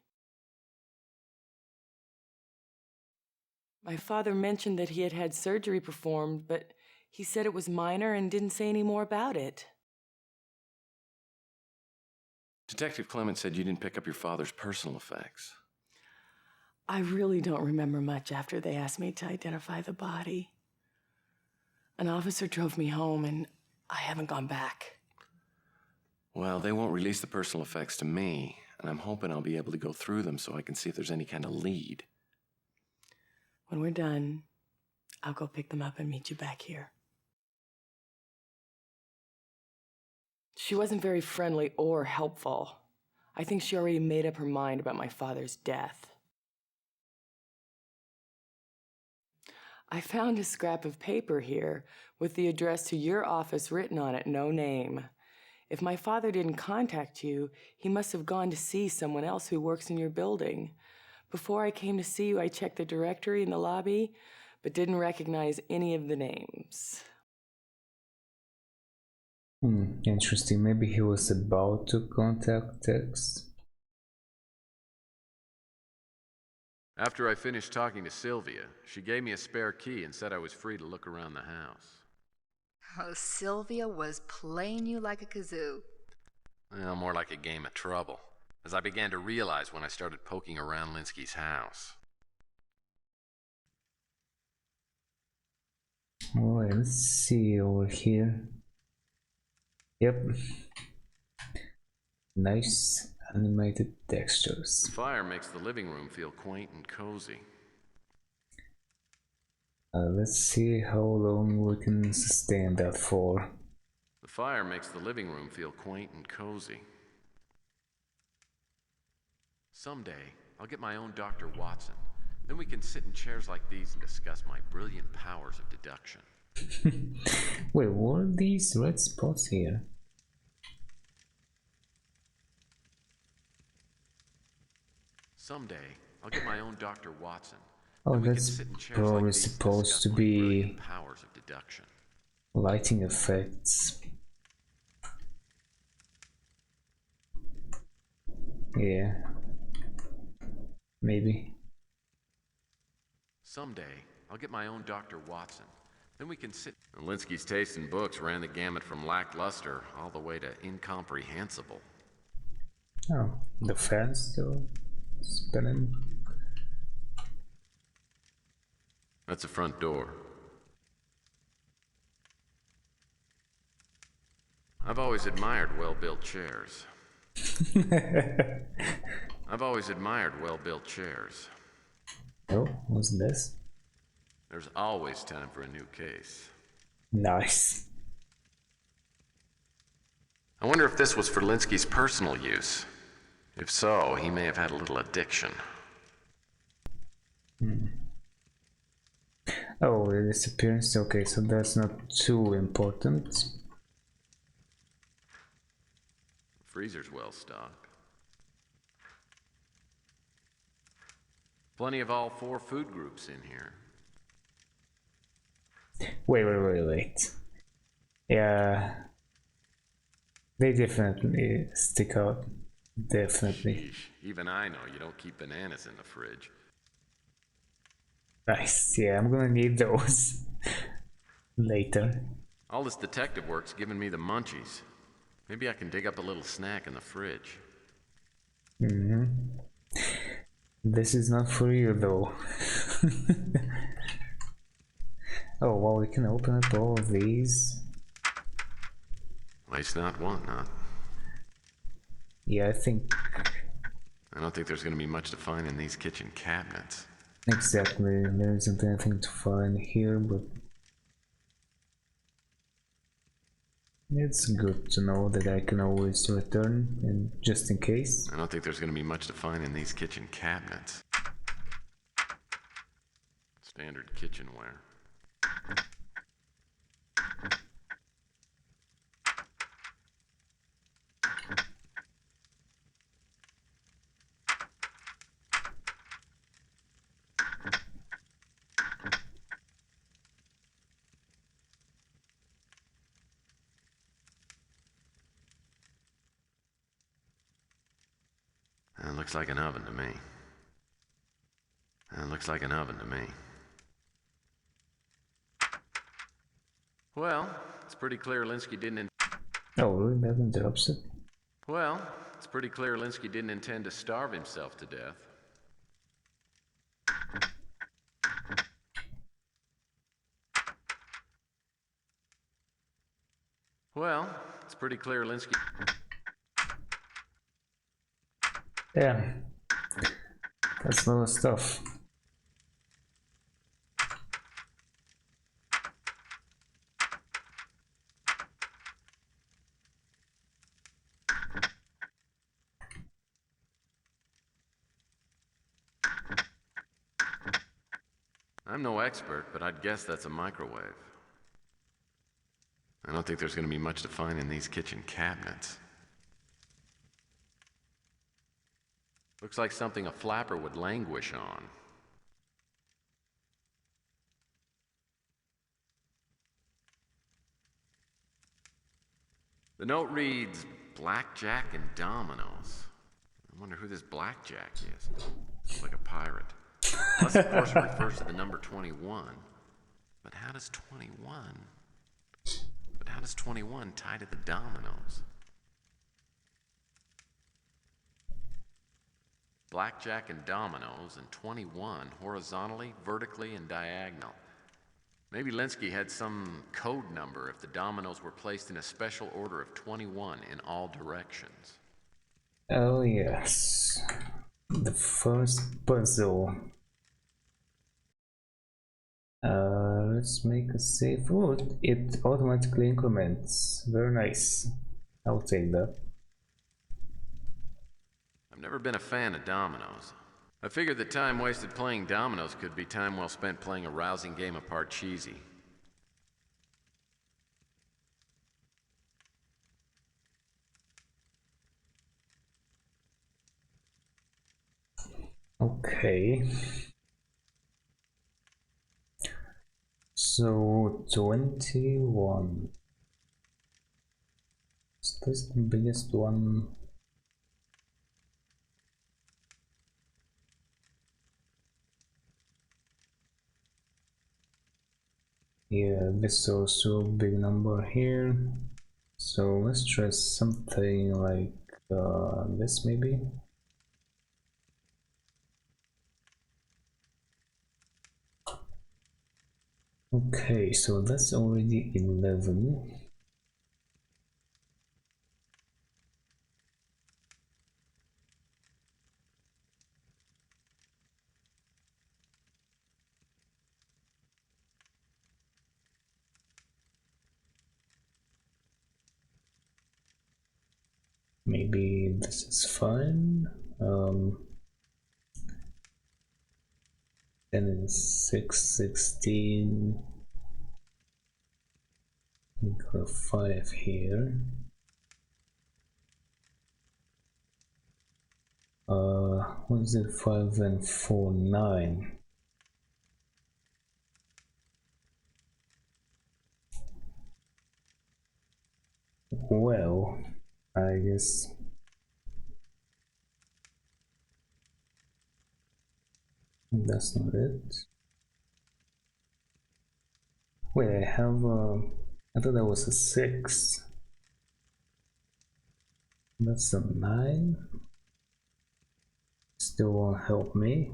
My father mentioned that he had had surgery performed, but he said it was minor and didn't say any more about it. Detective Clement said you didn't pick up your father's personal effects. I really don't remember much after they asked me to identify the body. An officer drove me home, and I haven't gone back. Well, they won't release the personal effects to me, and I'm hoping I'll be able to go through them so I can see if there's any kind of lead. When we're done, I'll go pick them up and meet you back here. She wasn't very friendly or helpful. I think she already made up her mind about my father's death. I found a scrap of paper here with the address to your office written on it, no name. If my father didn't contact you, he must have gone to see someone else who works in your building. Before I came to see you, I checked the directory in the lobby, but didn't recognize any of the names. Interesting. Maybe he was about to contact Tex. After I finished talking to Sylvia, she gave me a spare key and said I was free to look around the house. Oh, Sylvia was playing you like a kazoo. Well, more like a game of trouble, as I began to realize when I started poking around Linsky's house. Alright, let's see over here. Yep. Nice animated textures. The fire makes the living room feel quaint and cozy. Let's see how long we can sustain that for. The fire makes the living room feel quaint and cozy. Someday, I'll get my own Dr. Watson. Then we can sit in chairs like these and discuss my brilliant powers of deduction. Wait, what are these red spots here? Someday, I'll get my own Dr. Watson. Oh, Then we can that's sit in chairs probably like these and supposed discuss to my be brilliant powers of deduction. lighting effects. Yeah. Maybe. Someday, I'll get my own Dr. Watson. Then we can sit. Linsky's taste in books ran the gamut from lackluster all the way to incomprehensible. Oh, the fan's still spinning. That's the front door. I've always admired well-built chairs. I've always admired well-built chairs. Oh, what's this? There's always time for a new case. Nice. I wonder if this was for Linsky's personal use. If so, he may have had a little addiction. Oh, the disappearance. Okay, so that's not too important. The freezer's well stocked. Plenty of all 4 food groups in here. Wait. Yeah. They definitely stick out. Definitely. Sheesh, even I know you don't keep bananas in the fridge. Nice. Yeah, I'm gonna need those later. All this detective work's giving me the munchies. Maybe I can dig up a little snack in the fridge. This is not for you though. Oh, well, we can open up all of these. Waste not, want not. Yeah, I think I don't think there's gonna be much to find in these kitchen cabinets. exactly. There isn't anything to find here, but it's good to know that I can always return, and just in case. I don't think there's gonna be much to find in these kitchen cabinets. Standard kitchenware. Looks like an oven to me. Looks like an oven to me. Well, it's pretty clear Linsky didn't. Oh, really? That interrupts it? Well, it's pretty clear Linsky didn't intend to starve himself to death. Well, it's pretty clear Linsky. Damn. That's a lot of stuff. I'm no expert, but I'd guess that's a microwave. I don't think there's going to be much to find in these kitchen cabinets. Looks like something a flapper would languish on. The note reads, Blackjack and Dominoes. I wonder who this Blackjack is. Looks like a pirate. Plus, of course, it refers to the number 21. But how does 21 tie to the dominoes? Blackjack and dominoes, and 21 horizontally, vertically, and diagonal. Maybe Linsky had some code number if the dominoes were placed in a special order of 21 in all directions. Oh yes, the first puzzle. Let's make a save. Oh, it automatically increments. Very nice. I'll take that. I've never been a fan of dominoes. I figured that time wasted playing dominoes could be time well spent playing a rousing game of Parcheesi. Okay. So 21. Is this the biggest one? Yeah, this is also a big number here. So let's try something like this maybe. Okay, so that's already 11. Maybe this is fine. 10 and 6, 16. We got a 5 here. What is it? 5 and 4, 9. Well, I guess that's not it. Wait, I have I thought that was a 6. That's a 9. Still won't help me.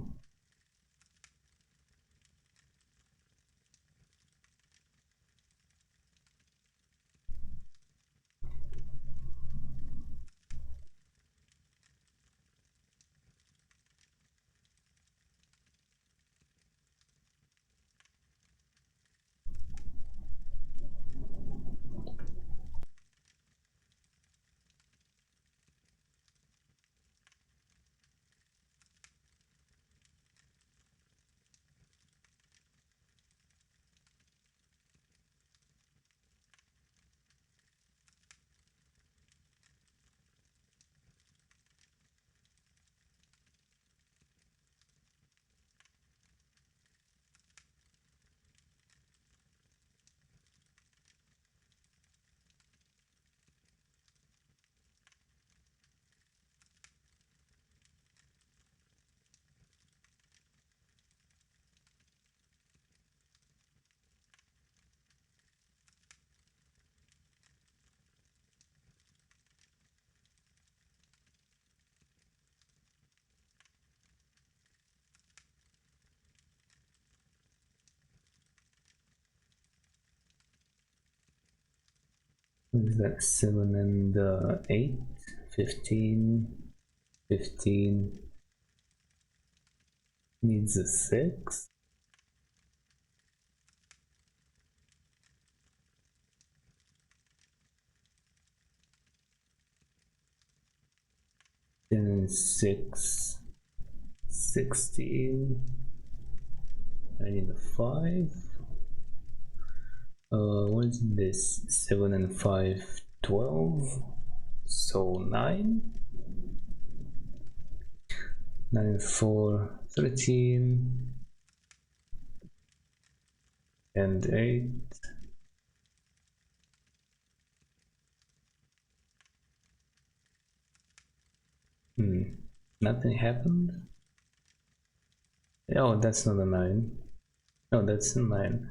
What is that? 7 and 8? 15. 15 needs a 6. Then 6, 16. I need a 5. What is this? 7 and 5, 12. So 9. 9 and 4, 13. And 8. Nothing happened. Oh, that's not a 9. No, that's a 9.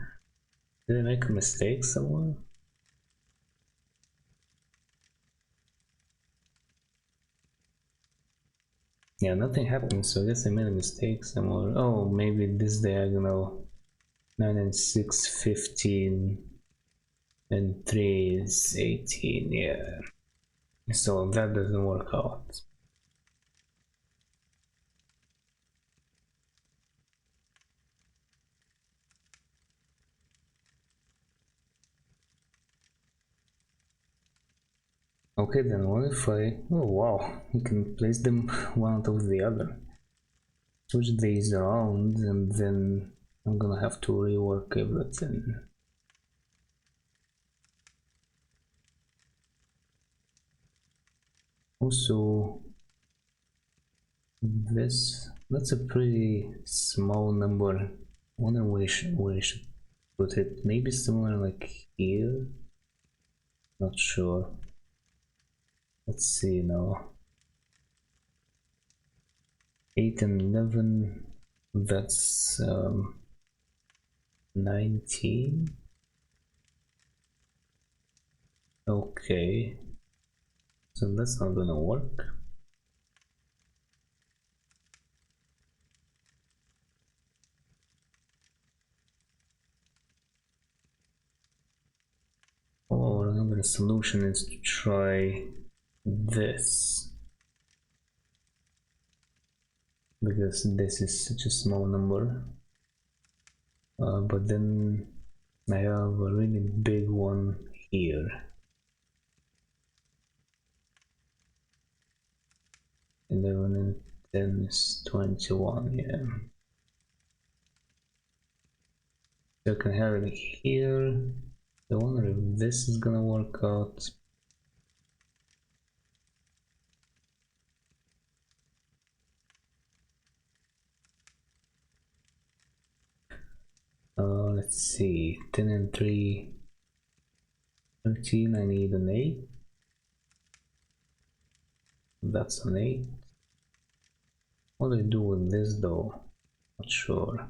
Did I make a mistake somewhere? Yeah, nothing happened, so I guess I made a mistake somewhere. Oh, maybe this diagonal 9 and 6, 15, and 3 is 18, yeah. So that doesn't work out. Okay, then what if I... Oh wow, you can place them one on top of the other. Switch these around and then I'm gonna have to rework everything. Also, that's a pretty small number. I wonder where I should put it. Maybe somewhere like here? Not sure. Let's see now. 8 and 11, that's 19. Okay, so that's not gonna work. Or another solution is to try this, because this is such a small number, but then I have a really big one here. And 11 and 10 is 21, yeah. So I can have it here. I wonder if this is gonna work out. Let's see, 10 and 3, 13, I need an 8. That's an 8. What do I do with this though? Not sure.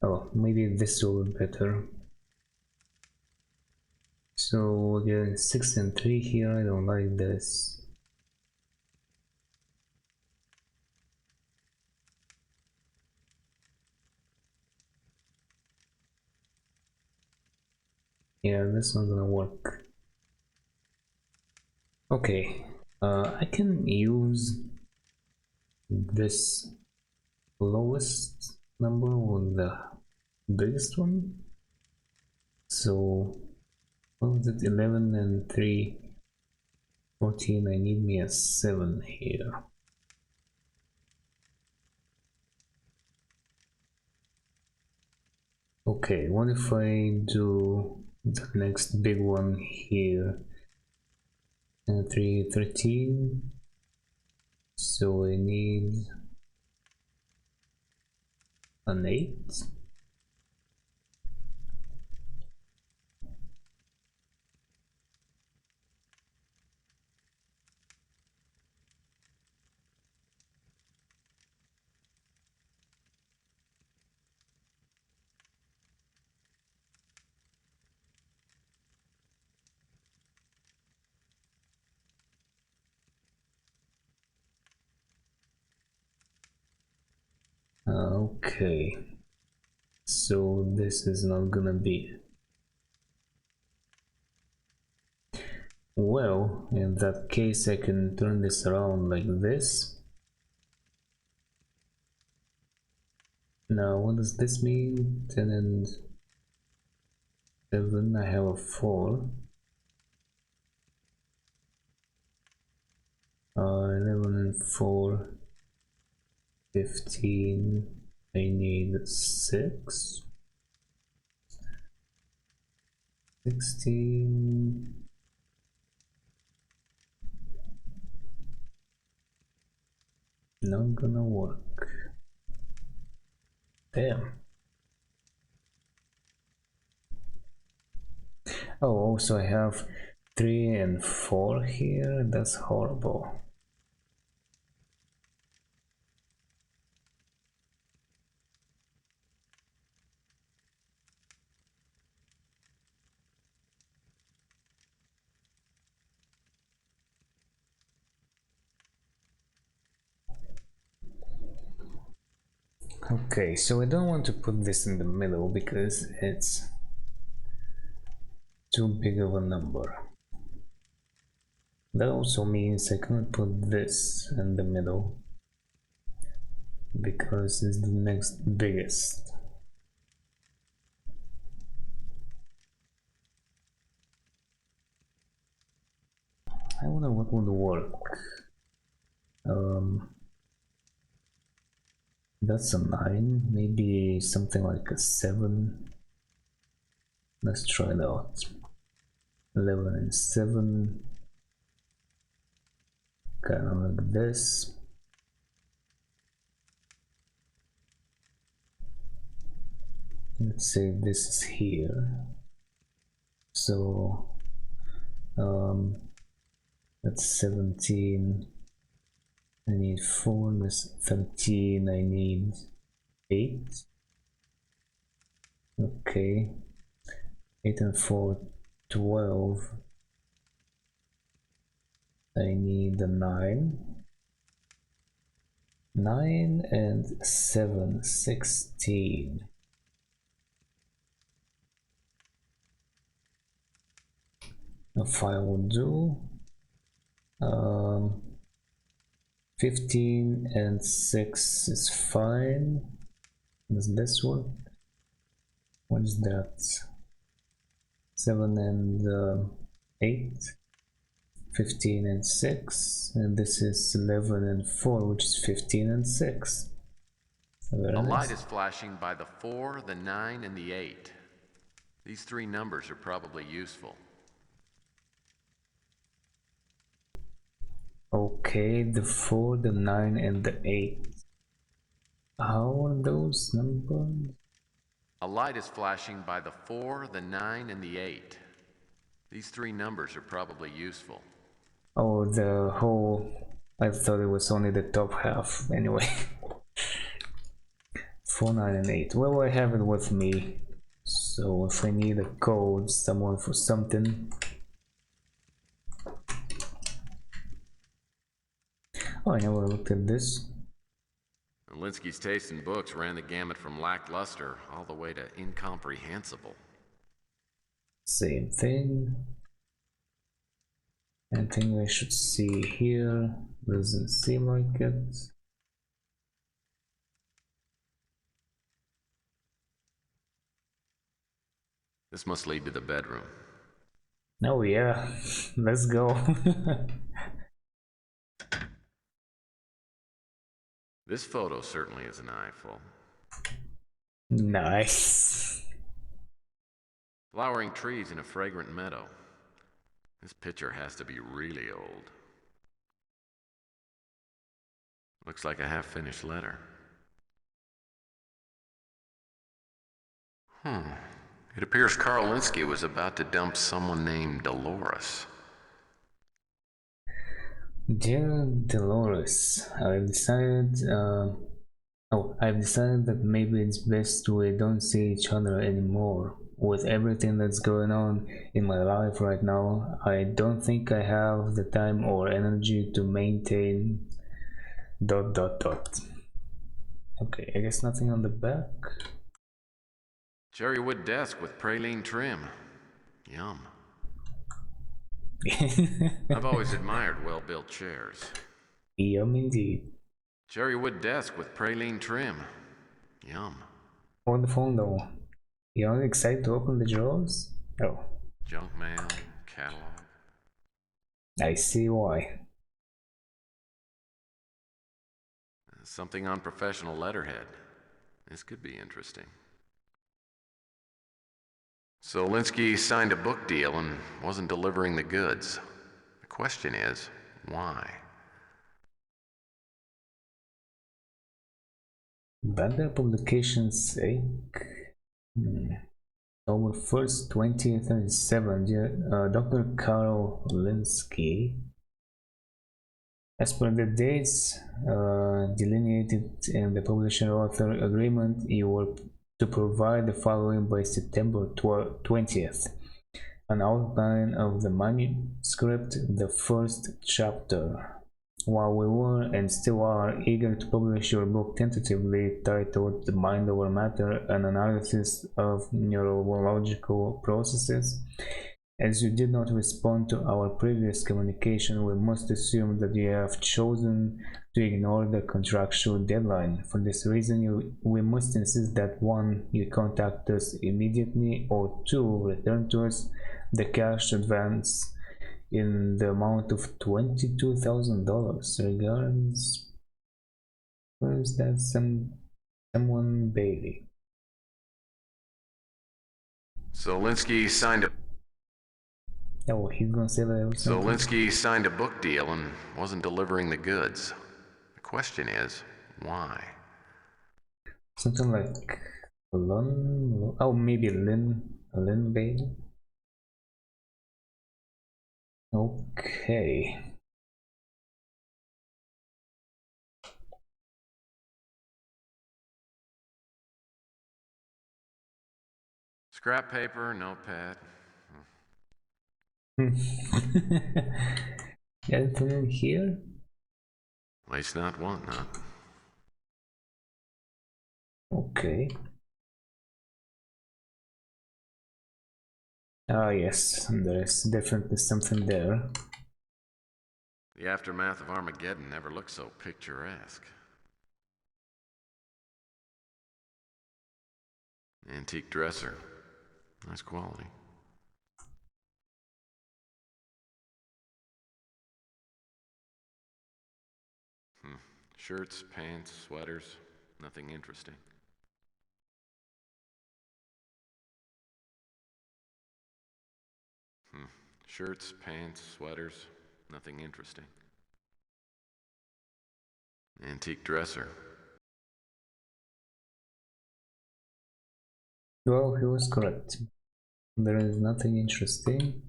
Oh, maybe this will be better. So again, 6 and 3 here, I don't like this. Yeah, that's not gonna work. Okay, I can use this lowest number with the biggest one. So, what was it? 11 and 3, 14. I need me a 7 here. Okay, what if I do the next big one here? 3, 13. So I need an 8. Okay, so this is not gonna be it. Well, in that case I can turn this around like this. Now what does this mean? 10 and 7, I have a 4. 11 and 4, 15. I need 6. 16. Not gonna work. Damn. Oh, also I have 3 and 4 here. That's horrible. Okay, so I don't want to put this in the middle because it's too big of a number. That also means I can't put this in the middle because it's the next biggest. I wonder what would work. That's a 9, maybe something like a 7. Let's try it out. 11 and 7. Kind of like this. Let's say this is here. So that's 17. I need 4. That's 13. I need 8. Okay. 8 and 4, 12. I need a 9. 9 and 7, 16. If I will do 15 and 6 is fine. Does this work? What is that? 7 and 8. 15 and 6, and this is 11 and 4, which is 15 and 6. Very A nice. light is flashing by the 4, the 9, and the 8. These 3 numbers are probably useful. Okay, the 4, the 9, and the 8. How are those numbers? A light is flashing by the 4, the 9, and the 8. These 3 numbers are probably useful. Oh, the whole... I thought it was only the top half. Anyway. 4, 9, and 8. Well, I have it with me. So if I need a code somewhere for something... Oh, I never looked at this. Linsky's taste in books ran the gamut from lackluster all the way to incomprehensible. Same thing. Anything I should see here? Doesn't seem like it. This must lead to the bedroom. Oh yeah, let's go. This photo certainly is an eyeful. Nice. Flowering trees in a fragrant meadow. This picture has to be really old. Looks like a half-finished letter. It appears Carl Linsky was about to dump someone named Dolores. Dear Dolores, I've decided that maybe it's best we don't see each other anymore. With everything that's going on in my life right now, I don't think I have the time or energy to maintain ... Okay, I guess nothing on the back. Cherry wood desk with praline trim. Yum. I've always admired well-built chairs. Yum indeed. Cherry wood desk with praline trim. Yum. On the phone though. You're excited to open the drawers? Oh, Junk mail, catalog. I see why. Something on professional letterhead. This could be interesting. So Linsky signed a book deal and wasn't delivering the goods. The question is, why? Better publication's sake. October 1st, 2037, Dr. Carl Linsky. As per the dates delineated in the publisher-author agreement, you were to provide the following by September 20th. An outline of the manuscript, the first chapter. While we were and still are eager to publish your book tentatively titled The Mind Over Matter, an analysis of neurological processes, as you did not respond to our previous communication, we must assume that you have chosen to ignore the contractual deadline. For this reason, we must insist that 1. You contact us immediately, or 2. Return to us the cash advance in the amount of $22,000. Regards, where is that? Someone Bailey. So Linsky signed a Oh, he's gonna say that. So Linsky signed a book deal and wasn't delivering the goods. The question is, why? Something like Lon. Oh, maybe Lynn Bailey. Okay. Scrap paper, notepad. Anything here? At least not one, not. Okay. Ah, yes, there's definitely something there. The aftermath of Armageddon never looked so picturesque. Antique dresser. Nice quality. Shirts, pants, sweaters. Nothing interesting. Shirts, pants, sweaters. Nothing interesting. Antique dresser. Well, he was correct. There is nothing interesting.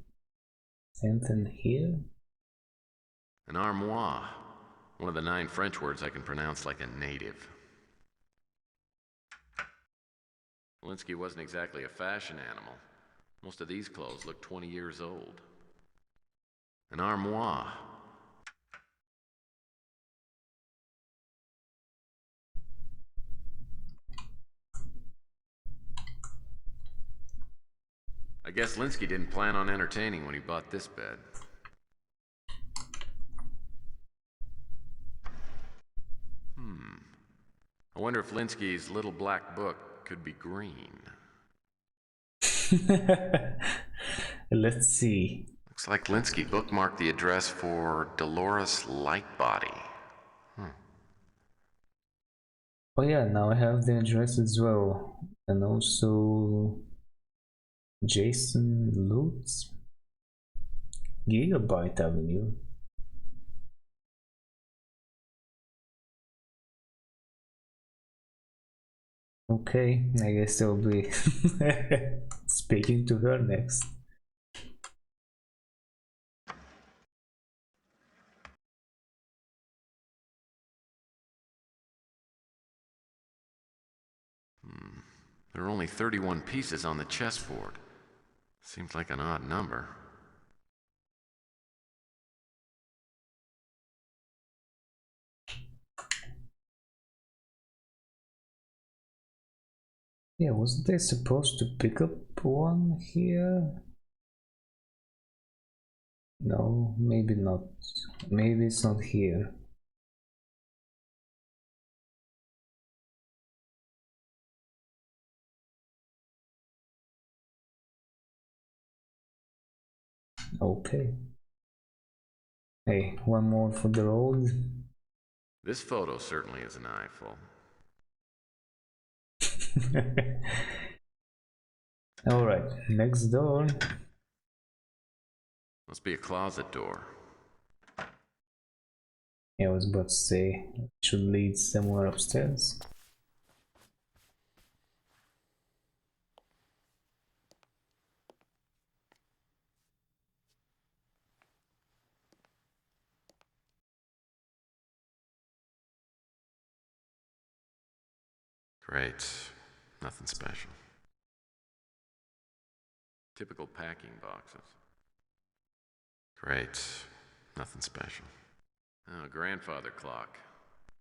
Anything here? An armoire. One of the 9 French words I can pronounce like a native. Linsky wasn't exactly a fashion animal. Most of these clothes look 20 years old. An armoire. I guess Linsky didn't plan on entertaining when he bought this bed. I wonder if Linsky's little black book could be green. Let's see. Looks like Linsky bookmarked the address for Dolores Lightbody. Oh yeah, now I have the address as well. And also Jason Lutz, Gigabyte Avenue. Okay, I guess I'll be speaking to her next. There are only 31 pieces on the chessboard. Seems like an odd number. Yeah, wasn't I supposed to pick up one here? No, maybe not. Maybe it's not here. Okay. Hey, one more for the road. This photo certainly is an eyeful. Alright, next door. Must be a closet door. Yeah, I was about to say, it should lead somewhere upstairs. Great. Nothing special. Typical packing boxes. Great. Nothing special. Oh, grandfather clock.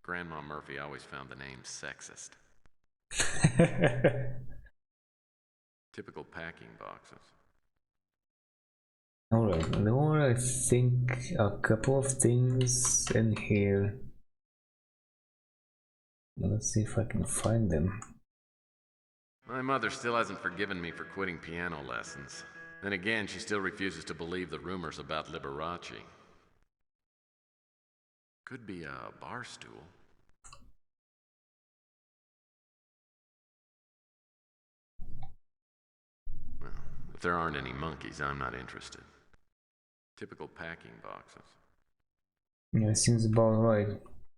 Grandma Murphy always found the name sexist. Typical packing boxes. Alright, there were, I think, a couple of things in here. Let's see if I can find them. My mother still hasn't forgiven me for quitting piano lessons. Then again, she still refuses to believe the rumors about Liberace. Could be a bar stool. Well, if there aren't any monkeys, I'm not interested. Typical packing boxes. Yeah, seems about right.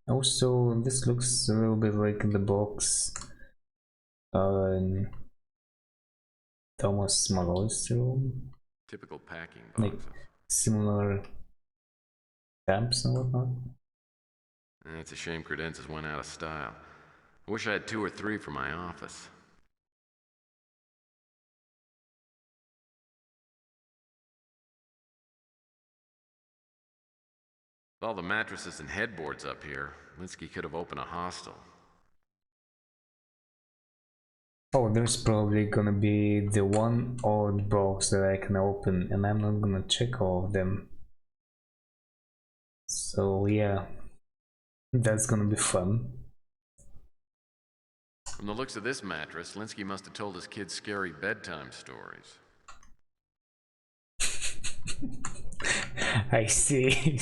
Also, this looks a little bit like the box in Thomas Malloy's room. Typical packing Like boxes. similar stamps and whatnot. It's a shame credenzas went out of style. I wish I had 2 or 3 for my office. With all the mattresses and headboards up here, Linsky could have opened a hostel. Oh, there's probably gonna be the one odd box that I can open, and I'm not gonna check all of them. So yeah, that's gonna be fun. From the looks of this mattress, Linsky must have told his kids scary bedtime stories. I see.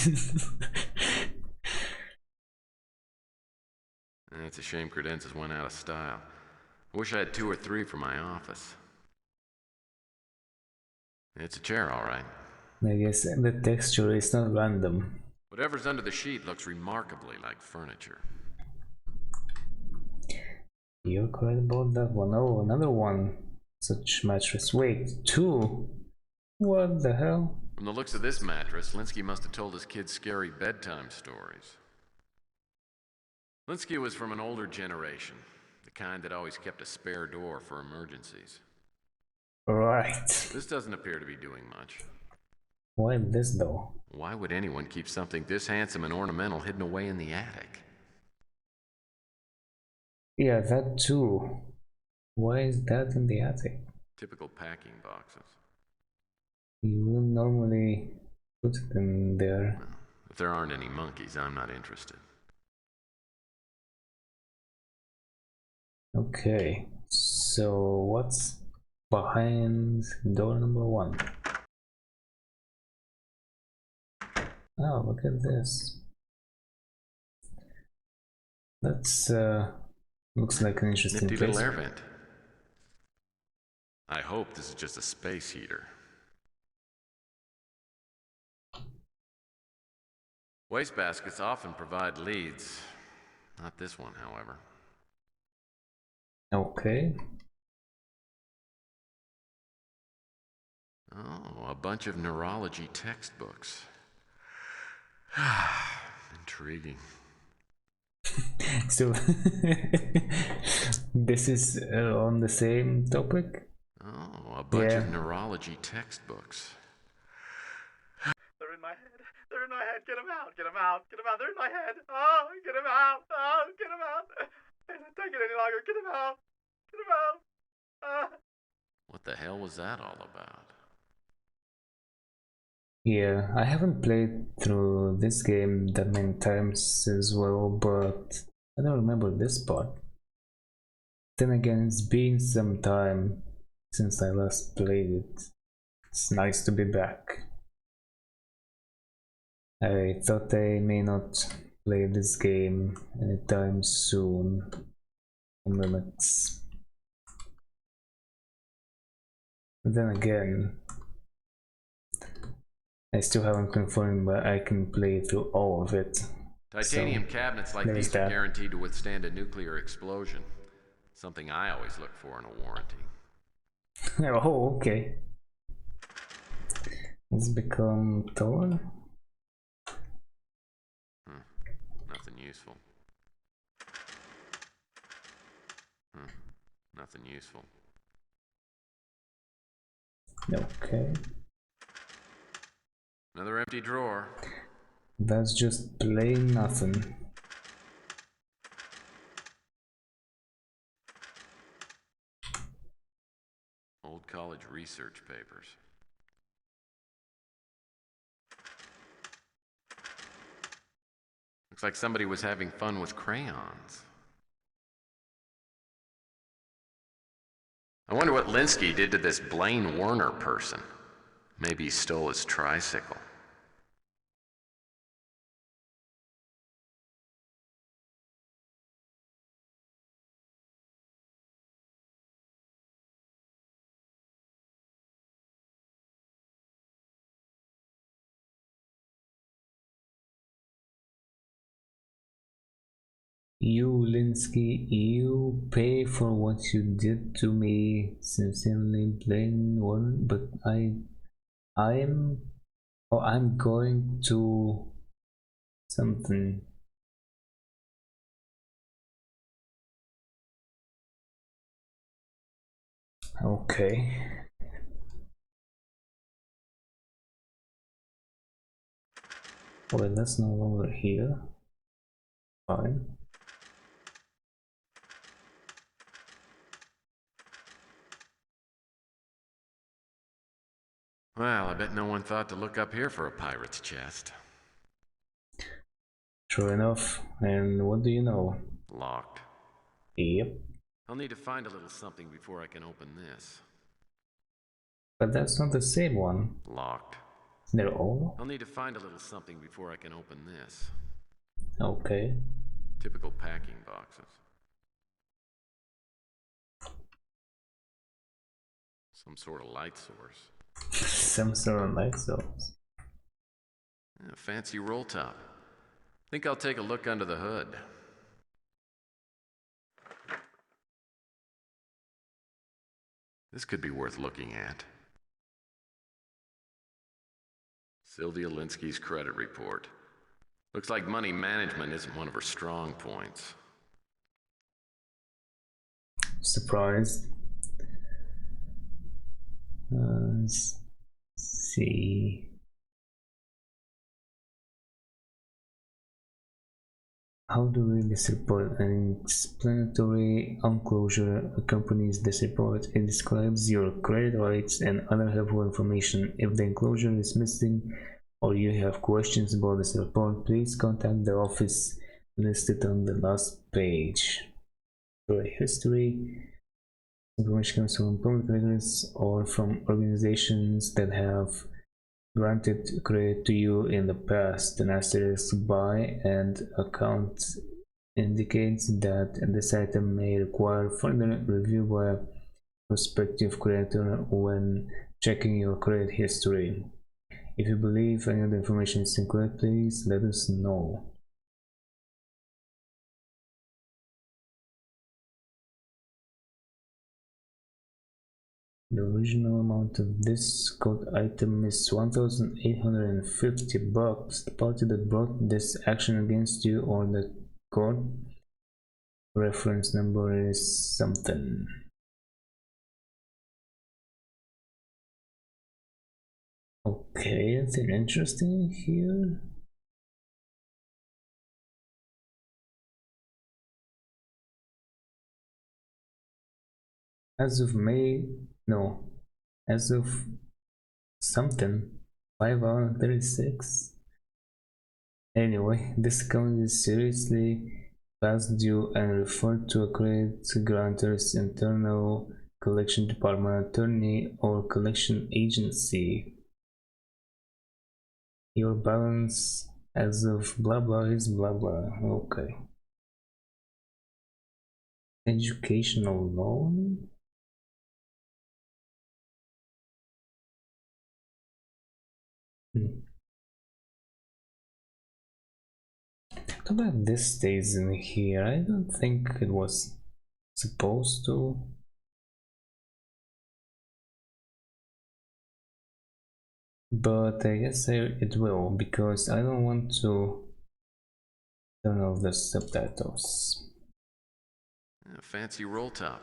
It's a shame credenzas went out of style. I wish I had 2 or 3 for my office. It's a chair, all right. I guess the texture is not random. Whatever's under the sheet looks remarkably like furniture. You're correct about that one. Oh, another one. Such mattress. Wait, 2? What the hell? From the looks of this mattress, Linsky must have told his kids scary bedtime stories. Linsky was from an older generation, the kind that always kept a spare door for emergencies. Right. This doesn't appear to be doing much. Why this though? Why would anyone keep something this handsome and ornamental hidden away in the attic? Yeah, that too. Why is that in the attic? Typical packing boxes. You will normally put it in there. Well, if there aren't any monkeys, I'm not interested. Okay, so what's behind door number 1? Oh, look at this. That's looks like an interesting Nifty place. little air vent. I hope this is just a space heater. Wastebaskets often provide leads. Not this one, however. Okay. Oh, a bunch of neurology textbooks. Intriguing. So this is on the same topic? Oh, a bunch of neurology textbooks. They're in my head. They're in my head. Get them out. Get them out. Get them out. They're in my head. Oh, get them out. Oh, get them out. I can't take it any longer. Get them out. Get them out. What the hell was that all about? Yeah, I haven't played through this game that many times as well, but I don't remember this part. Then again, it's been some time since I last played it. It's nice to be back. I thought I may not play this game anytime soon on Linux. But then again, I still haven't confirmed, but I can play through all of it. Titanium So, cabinets like there's these are that. guaranteed to withstand a nuclear explosion. Something I always look for in a warranty. Oh, okay. Let's become taller. Nothing useful. Nothing useful. Okay. Another empty drawer. That's just plain nothing. Old college research papers. Looks like somebody was having fun with crayons. I wonder what Linsky did to this Blaine Werner person. Maybe he stole his tricycle. You, Linsky, you pay for what you did to me. Sincerely, Blaine Warren. But I'm going to something. Okay. Well, that's no longer here. Fine. Well, I bet no one thought to look up here for a pirate's chest. Sure enough. And what do you know? Locked. Yep. I'll need to find a little something before I can open this. But that's not the same one. Locked. They're all? I'll need to find a little something before I can open this. Okay. Typical packing boxes. Some sort of light source. Some sort of light source. Yeah, fancy roll top. Think I'll take a look under the hood. This could be worth looking at. Sylvia Linsky's credit report. Looks like money management isn't one of her strong points. Surprised. Let's see. How to read this report? An explanatory enclosure accompanies this report. It describes your credit rights and other helpful information. If the enclosure is missing or you have questions about this report, please contact the office listed on the last page. Credit history. Information comes from public records or from organizations that have granted credit to you in the past. An asterisk by and account indicates that this item may require further review by a prospective creditor when checking your credit history. If you believe any of the information is incorrect, please let us know. The original amount of this code item is $1,850. The party that brought this action against you or the court reference number is something. Okay, anything interesting here? As of as of something, 5 hour 36. Anyway, this account is seriously past due and referred to a credit grantor's internal collection department, attorney, or collection agency. Your balance as of blah blah is blah blah. Okay. Educational loan. Too bad this stays in here. I don't think it was supposed to. But I guess it will, because I don't want to turn off the subtitles. A fancy roll top.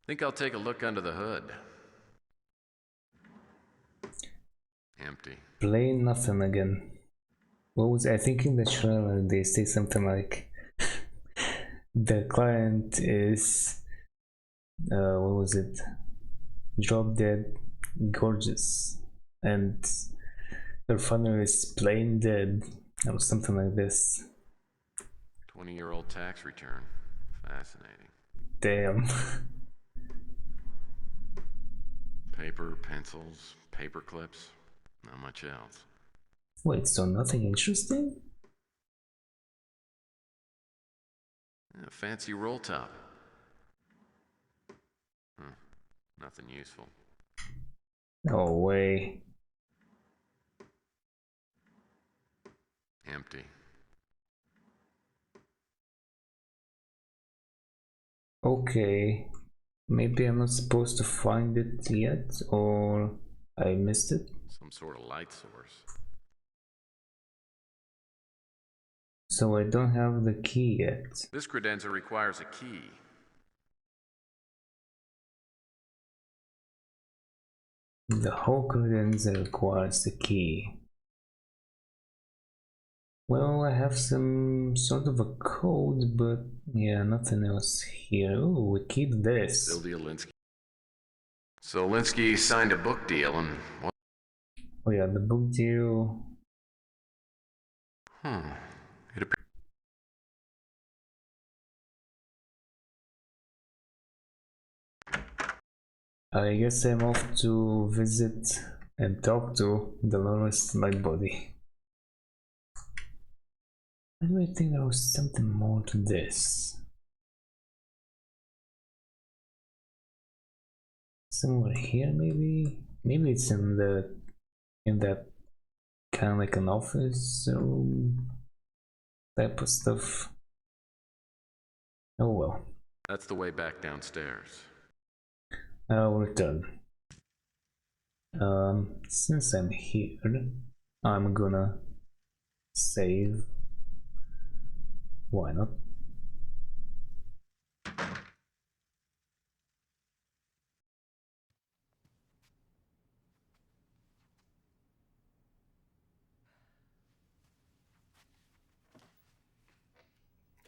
Think I'll take a look under the hood. Empty. Plain nothing again. What was I think in the trailer? They say something like the client is what was it? Drop dead gorgeous, and her father is plain dead, or something like this. 20-year-old tax return. Fascinating. Damn. Paper, pencils, paper clips. Not much else. Wait, so nothing interesting? A fancy roll top. Nothing useful. No way. Empty. Okay. Maybe I'm not supposed to find it yet, or I missed it. Some sort of light source. So I don't have the key yet. This credenza requires a key. The whole credenza requires the key. Well, I have some sort of a code, but yeah, nothing else here. Oh, we keep this. Sylvia Linsky. So Linsky signed a book deal and what? Oh yeah, the book deal. It appears. I guess I'm off to visit and talk to Dolores Lightbody. Why do I think there was something more to this? Somewhere here, maybe? Maybe it's in that kind of like an office room type of stuff. Oh well. That's the way back downstairs. I'll return. Since I'm here, I'm gonna save. Why not?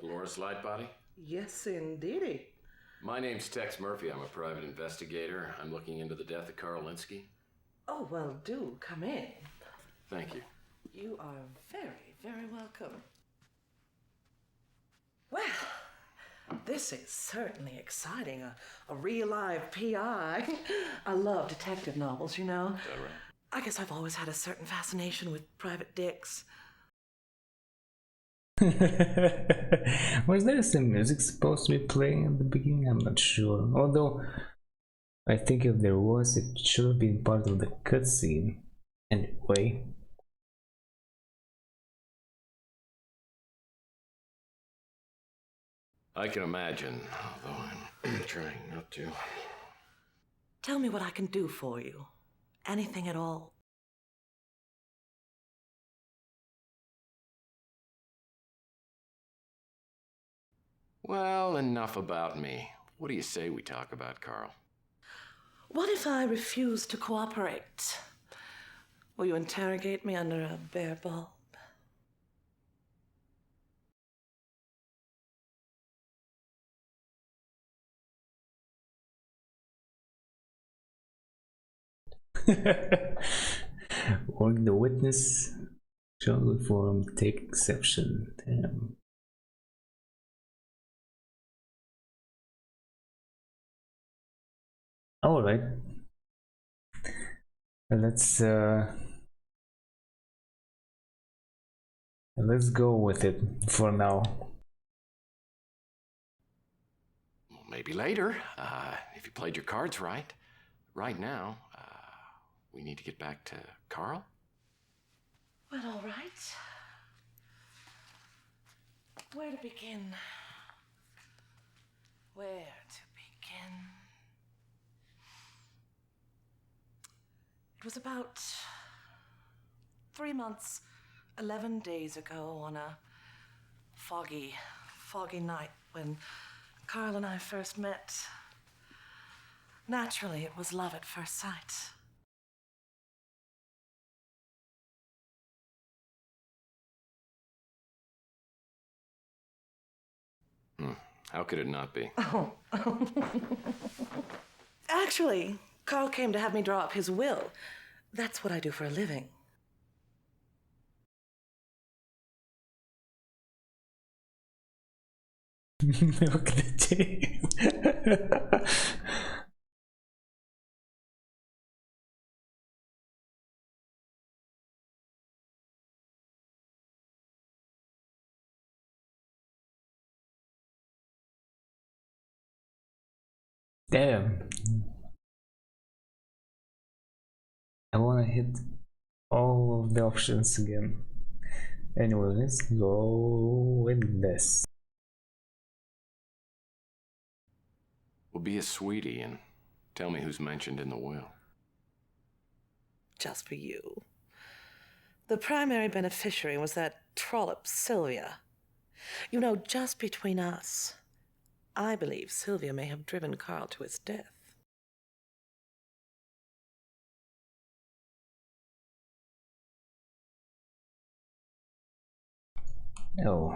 Dolores Lightbody? Yes, indeedy. My name's Tex Murphy. I'm a private investigator. I'm looking into the death of Carl Linsky. Oh, well, do come in. Thank you. You are very, very welcome. Well, this is certainly exciting. A real live PI. I love detective novels, you know. Is that right? I guess I've always had a certain fascination with private dicks. Was there some music supposed to be playing at the beginning? I'm not sure. Although, I think if there was, it should have been part of the cutscene. Anyway. I can imagine, although I'm trying not to. Tell me what I can do for you. Anything at all. Well, enough about me. What do you say we talk about Carl? What if I refuse to cooperate? Will you interrogate me under a bare bulb? Or the witness shall reform, take exception. Damn. All right. Let's Let's go with it for now. Well, maybe later, if you played your cards right. Right now, we need to get back to Carl. Well, all right. Where to begin? Where to begin? It was about 3 months, 11 days ago on a foggy night when Carl and I first met. Naturally, it was love at first sight. How could it not be? Oh. Actually, Carl came to have me draw up his will. That's what I do for a living. Look at the Damn. I wanna hit all of the options again. Anyway, let's go with this. Well, be a sweetie and tell me who's mentioned in the will. Just for you. The primary beneficiary was that trollop, Sylvia. You know, just between us, I believe Sylvia may have driven Carl to his death. Oh,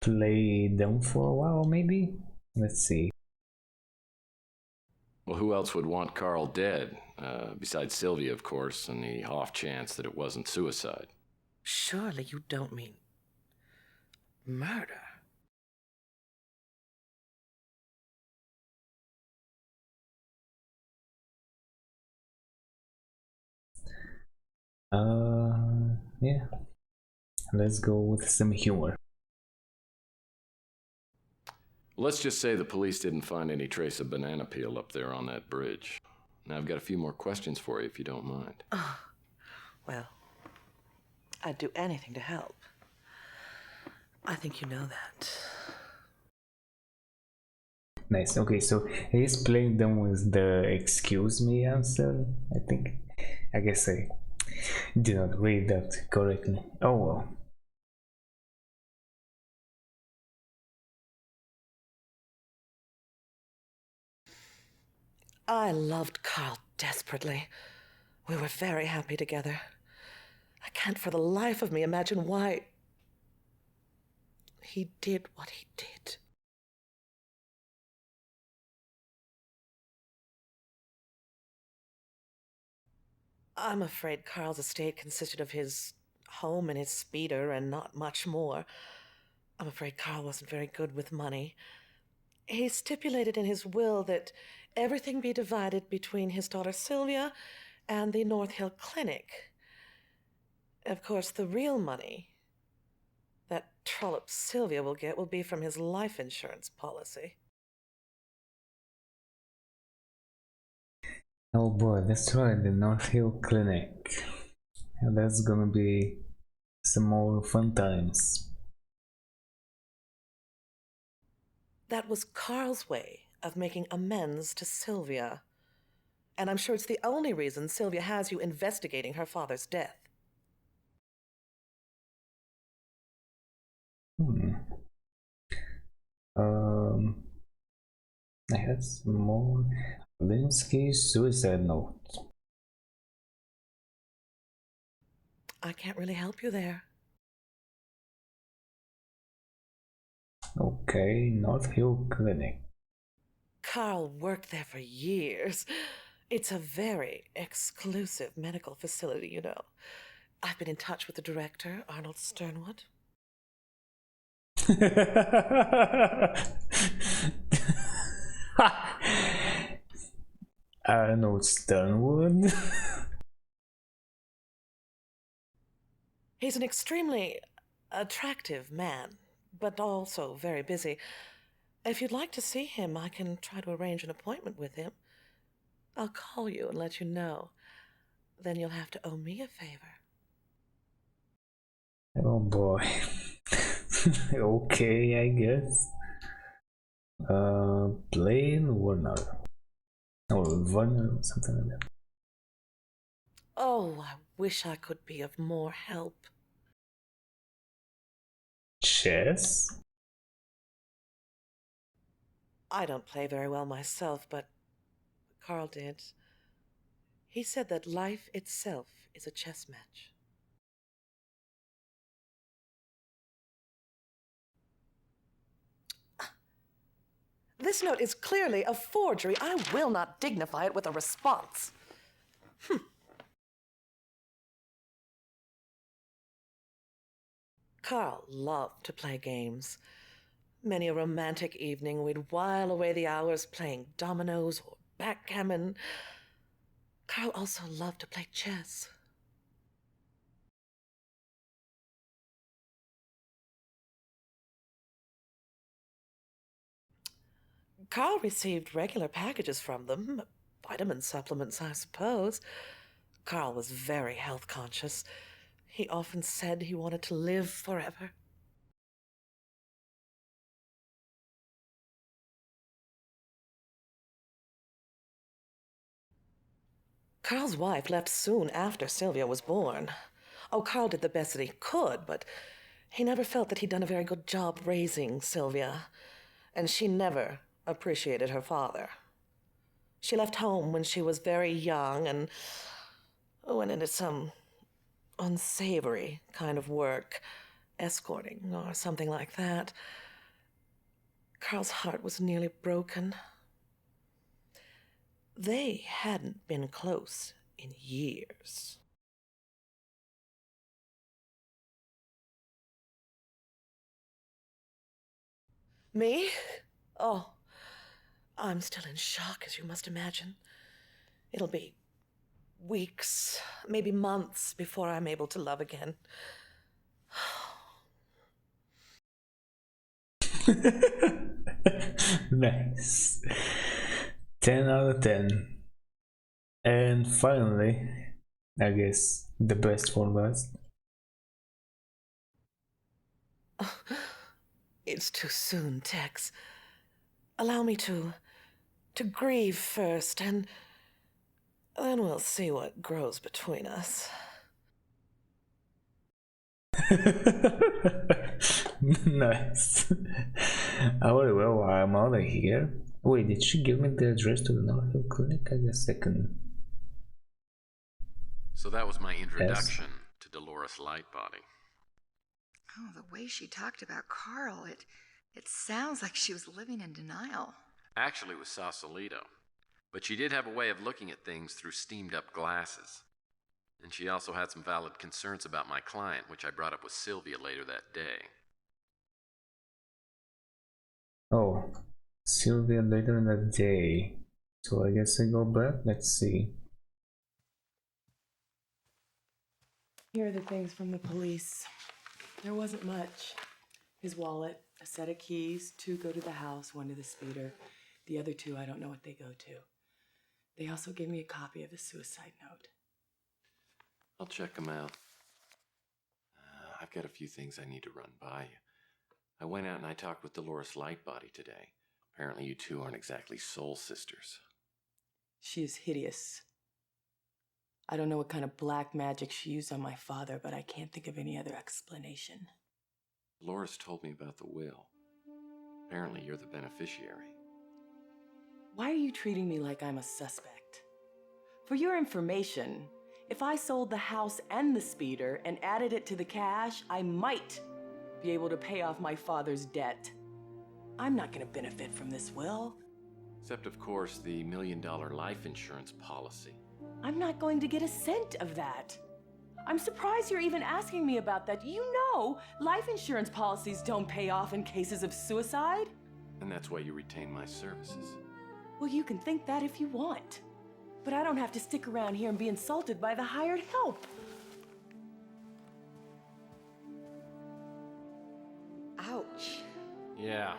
play them for a while, maybe? Let's see. Well, who else would want Carl dead? Besides Sylvia, of course, and the off chance that it wasn't suicide. Surely you don't mean murder? Yeah. Let's go with some humor. Let's just say the police didn't find any trace of banana peel up there on that bridge. Now, I've got a few more questions for you, if you don't mind. Oh, well, I'd do anything to help. I think you know that. Nice. Okay, so he's playing them with the excuse me answer, I think. I guess I did not read that correctly. Oh well. I loved Carl desperately. We were very happy together. I can't for the life of me imagine why he did what he did. I'm afraid Carl's estate consisted of his home and his speeder and not much more. I'm afraid Carl wasn't very good with money. He stipulated in his will that everything be divided between his daughter Sylvia and the North Hill Clinic. Of course, the real money that trollop Sylvia will get will be from his life insurance policy. Oh boy, that's right, the North Hill Clinic. And that's gonna be some more fun times. That was Carl's way of making amends to Sylvia. And I'm sure it's the only reason Sylvia has you investigating her father's death. I had some more. Linsky's suicide note. I can't really help you there. Okay, North Hill Clinic. Carl worked there for years. It's a very exclusive medical facility, you know. I've been in touch with the director, Arnold Sternwood. Arnold Sternwood. He's an extremely attractive man, but also very busy. If you'd like to see him, I can try to arrange an appointment with him. I'll call you and let you know. Then you'll have to owe me a favor. Oh boy. Okay, I guess. Blaine Warner. Or Warner, something like that. Oh, I wish I could be of more help. Chess? I don't play very well myself, but Carl did. He said that life itself is a chess match. This note is clearly a forgery. I will not dignify it with a response. Carl loved to play games. Many a romantic evening we'd while away the hours playing dominoes or backgammon. Carl also loved to play chess. Carl received regular packages from them, vitamin supplements, I suppose. Carl was very health conscious. He often said he wanted to live forever. Carl's wife left soon after Sylvia was born. Oh, Carl did the best that he could, but he never felt that he'd done a very good job raising Sylvia, and she never appreciated her father. She left home when she was very young and went into some unsavory kind of work, escorting or something like that. Carl's heart was nearly broken. They hadn't been close in years. Me? Oh, I'm still in shock, as you must imagine. It'll be weeks, maybe months before I'm able to love again. Nice. 10 out of 10. And finally, I guess the best for last. It's too soon, Tex. Allow me to grieve first, and then we'll see what grows between us. Nice. Oh, well, I'm out of here. Wait, did she give me the address to the Northfield Clinic? I guess I can. So that was my introduction to Dolores Lightbody. Oh, the way she talked about Carl, it sounds like she was living in denial. Actually, it was Sausalito. But she did have a way of looking at things through steamed-up glasses. And she also had some valid concerns about my client, which I brought up with Sylvia later that day. Oh, Sylvia later in the day. So I guess I go back. Let's see. Here are the things from the police. There wasn't much. His wallet, a set of keys, 2 go to the house, 1 to the speeder. The other 2, I don't know what they go to. They also gave me a copy of the suicide note. I'll check them out. I've got a few things I need to run by you. I went out and I talked with Dolores Lightbody today. Apparently you two aren't exactly soul sisters. She is hideous. I don't know what kind of black magic she used on my father, but I can't think of any other explanation. Dolores told me about the will. Apparently you're the beneficiary. Why are you treating me like I'm a suspect? For your information, if I sold the house and the speeder and added it to the cash, I might be able to pay off my father's debt. I'm not going to benefit from this will. Except, of course, the $1 million life insurance policy. I'm not going to get a cent of that. I'm surprised you're even asking me about that. You know, life insurance policies don't pay off in cases of suicide. And that's why you retain my services. Well, you can think that if you want. But I don't have to stick around here and be insulted by the hired help. Ouch. Yeah,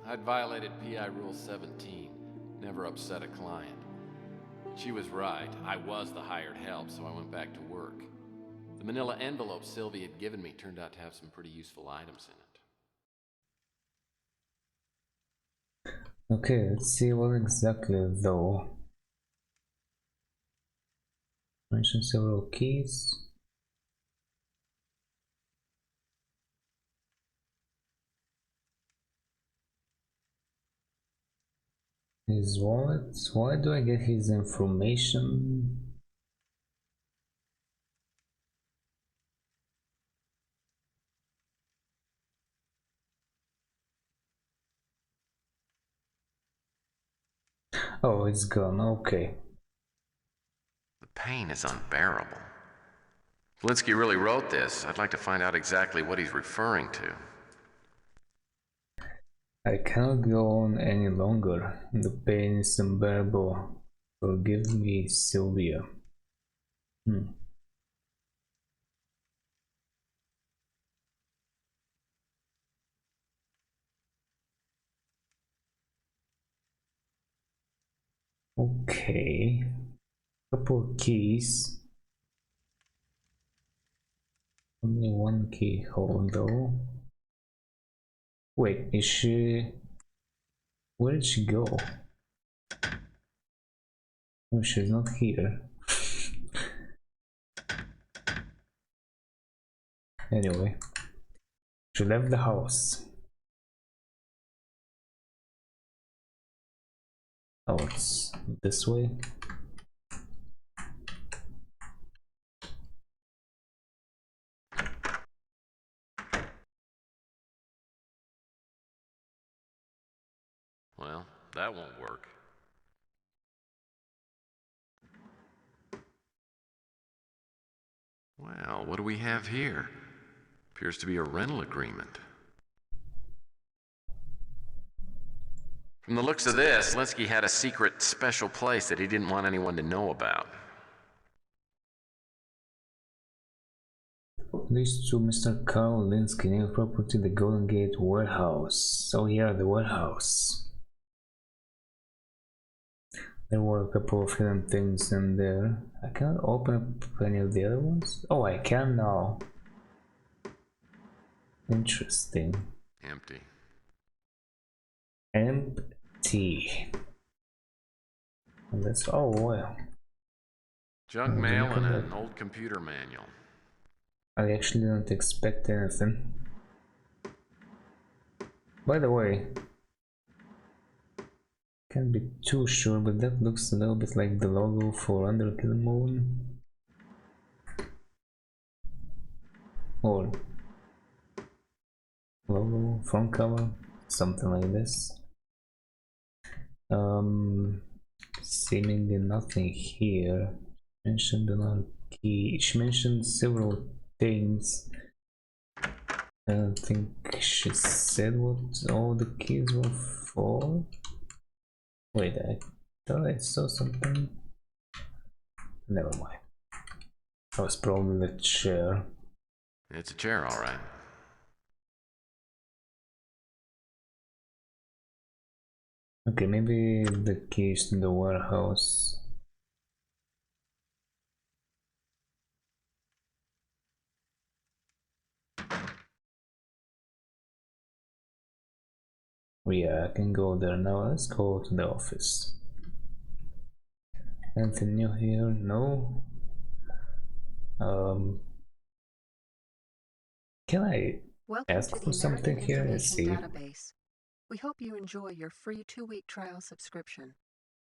I'd violated PI Rule 17. Never upset a client. She was right. I was the hired help, so I went back to work. The manila envelope Sylvie had given me turned out to have some pretty useful items in it. Okay, let's see what exactly though. Mention several keys. His wallet. Why do I get his information? Oh, it's gone. Okay. The pain is unbearable. Linsky really wrote this. I'd like to find out exactly what he's referring to. I cannot go on any longer. The pain is unbearable. Forgive me, Sylvia. Okay. Couple keys. Only one keyhole though. Wait, is she... Where did she go? Oh, she's not here. Anyway, she left the house. Oh, it's this way. Well, that won't work. Well, what do we have here? Appears to be a rental agreement. From the looks of this, Linsky had a secret special place that he didn't want anyone to know about. Leads to Mr. Carl Linsky, name of property, the Golden Gate Warehouse. Oh yeah, the warehouse. There were a couple of hidden things in there. I cannot open up any of the other ones. Oh, I can now. Interesting. Empty. Empty. And that's, oh well. Junk mail and an old computer manual. I actually didn't expect anything. By the way, can't be too sure, but that looks a little bit like the logo for Under the Moon. Or logo, front cover, something like this. Seemingly nothing here. Mentioned another key. She mentioned several things. I don't think she said what all the keys were for. Wait, I thought I saw something. Never mind. That was probably the chair. It's a chair, all right. Okay, maybe the keys to the warehouse. Oh yeah, I can go there now. Let's go to the office. Anything new here? No. Can I ask for something here? Let's see. Database. We hope you enjoy your free 2-week trial subscription.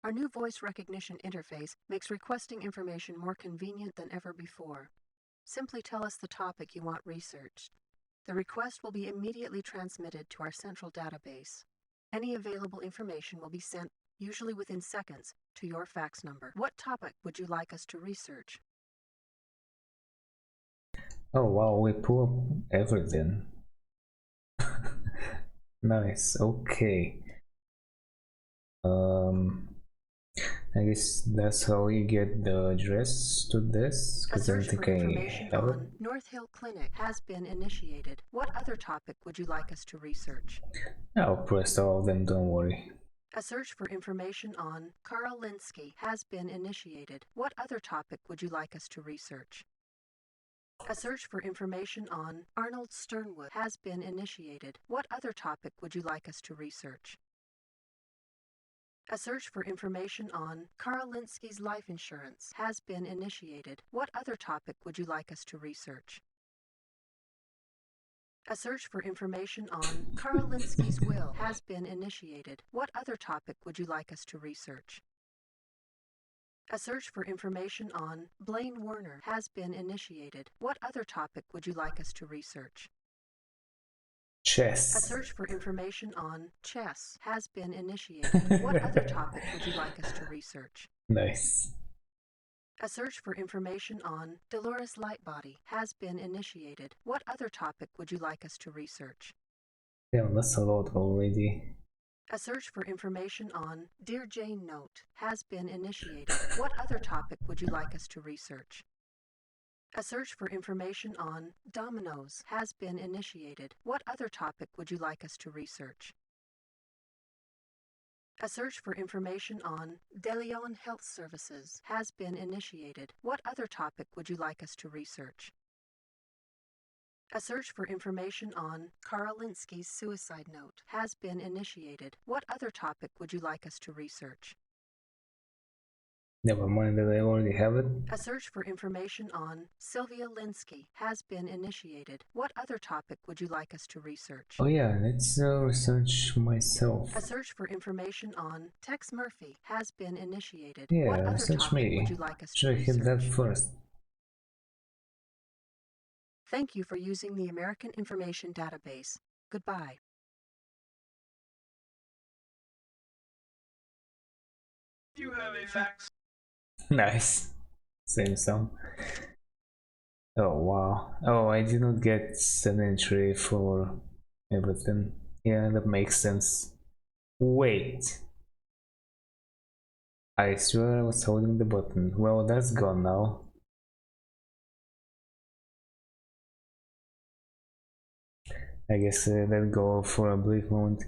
Our new voice recognition interface makes requesting information more convenient than ever before. Simply tell us the topic you want researched. The request will be immediately transmitted to our central database. Any available information will be sent, usually within seconds, to your fax number. What topic would you like us to research? Oh wow, we pull up everything. Nice, okay. I guess that's how we get the address to this, A because I don't search for think I information have it. on North Hill Clinic has been initiated. What other topic would you like us to research? I'll press all of them, don't worry. A search for information on Carl Linsky has been initiated. What other topic would you like us to research? A search for information on Arnold Sternwood has been initiated. What other topic would you like us to research? A search for information on Carl Linsky's life insurance has been initiated. What other topic would you like us to research? A search for information on Carl Linsky's will has been initiated. What other topic would you like us to research? A search for information on Blaine Werner has been initiated. What other topic would you like us to research? A Chess. search for information on chess has been initiated. What other topic would you like us to research? Nice. A search for information on Dolores Lightbody has been initiated. What other topic would you like us to research? Yeah, that's a lot already. A search for information on Dear Jane Note has been initiated. What other topic would you like us to research? A search for information on dominoes has been initiated. What other topic would you like us to research? A search for information on DeLeon Health Services has been initiated. What other topic would you like us to research? A search for information on Carl Linsky's suicide note has been initiated. What other topic would you like us to research? Never mind that I already have it. A search for information on Sylvia Linsky has been initiated. What other topic would you like us to research? Oh yeah, let's research myself. A search for information on Tex Murphy has been initiated. Yeah, what other research topic me. would you like us to Should I hit that research? first? Thank you for using the American Information Database. Goodbye. Do you have a fax? Nice. Same song. Oh wow. Oh, I did not get an entry for everything. Yeah, that makes sense. Wait. I swear I was holding the button. Well, that's gone now. I guess let's go for a brief moment.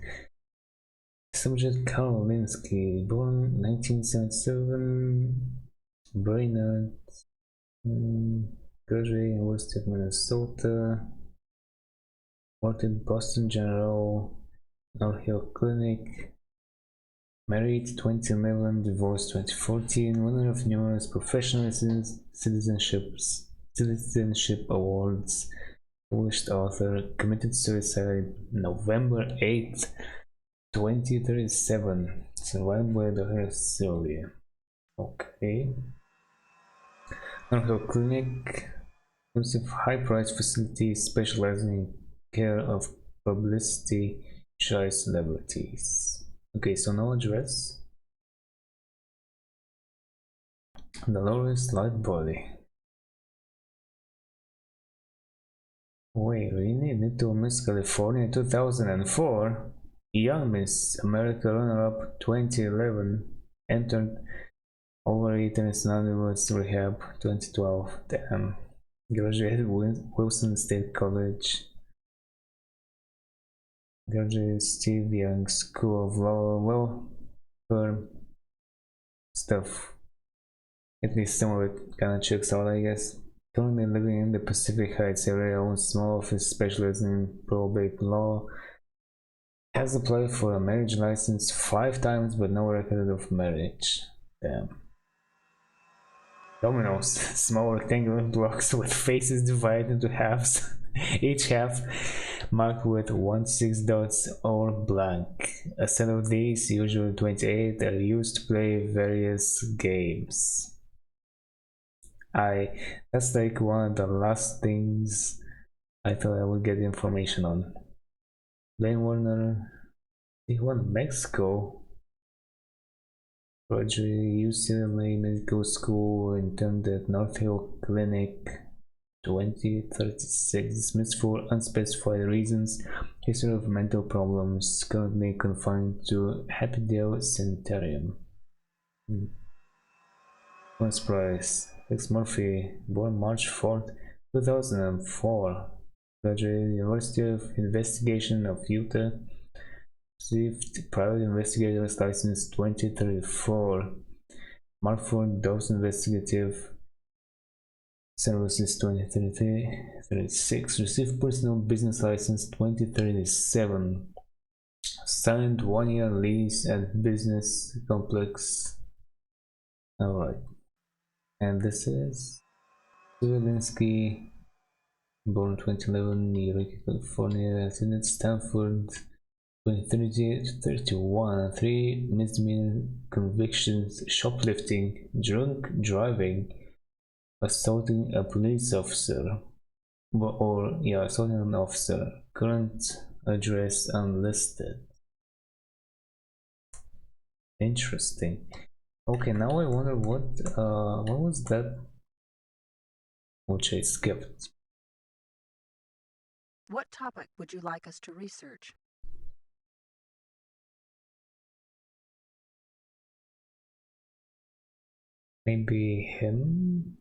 Subject Carl Linsky, born 1977, Brainerd, graduated University of Minnesota, worked at Boston General, North Hill Clinic, married 2011, divorced 2014, winner of numerous professional citizenship awards, published author, committed suicide November 8th, 2037, survived by daughter Sylvia. Okay. North Hill Clinic, inclusive high-priced facility specializing in care of publicity shy celebrities. Okay, so no address. Dolores Lightbody. Wait, really? Little Miss California 2004? Young Miss America runner-up 2011. Entered Overeaten Anonymous Rehab 2012. Damn. Graduated Wilson State College. Graduated Steve Young School of Law. Well, her stuff. At least some of it kinda checks out, I guess. Currently living in the Pacific Heights area, owns small office specializing in probate law. Has applied for a marriage license 5 times but no record of marriage. Damn. Dominoes, small rectangular blocks with faces divided into halves, each half marked with 1-6 dots or blank. A set of these, usually 28, are used to play various games. That's like one of the last things I thought I would get information on. Blaine Warner, he won Mexico. Roger UCLA Medical School, interned at North Hill Clinic. 2036, dismissed for unspecified reasons. History of mental problems, currently confined to Happydale Sanitarium. First prize, Lex Murphy, born March 4th, 2004. Graduated University of Investigation of Utah. Received private investigator's license 2034. Markford Dose Investigative Services 2036. Received personal business license 2037. Signed 1-year lease at business complex. Alright. And this is Zelinsky, born 2011, Eureka, California, attended Stanford 2030 to 31, 3 misdemeanor convictions: shoplifting, drunk driving, assaulting a police officer, assaulting an officer. Current address unlisted. Interesting. Okay, now I wonder what was that which I skipped. What topic would you like us to research? Maybe him?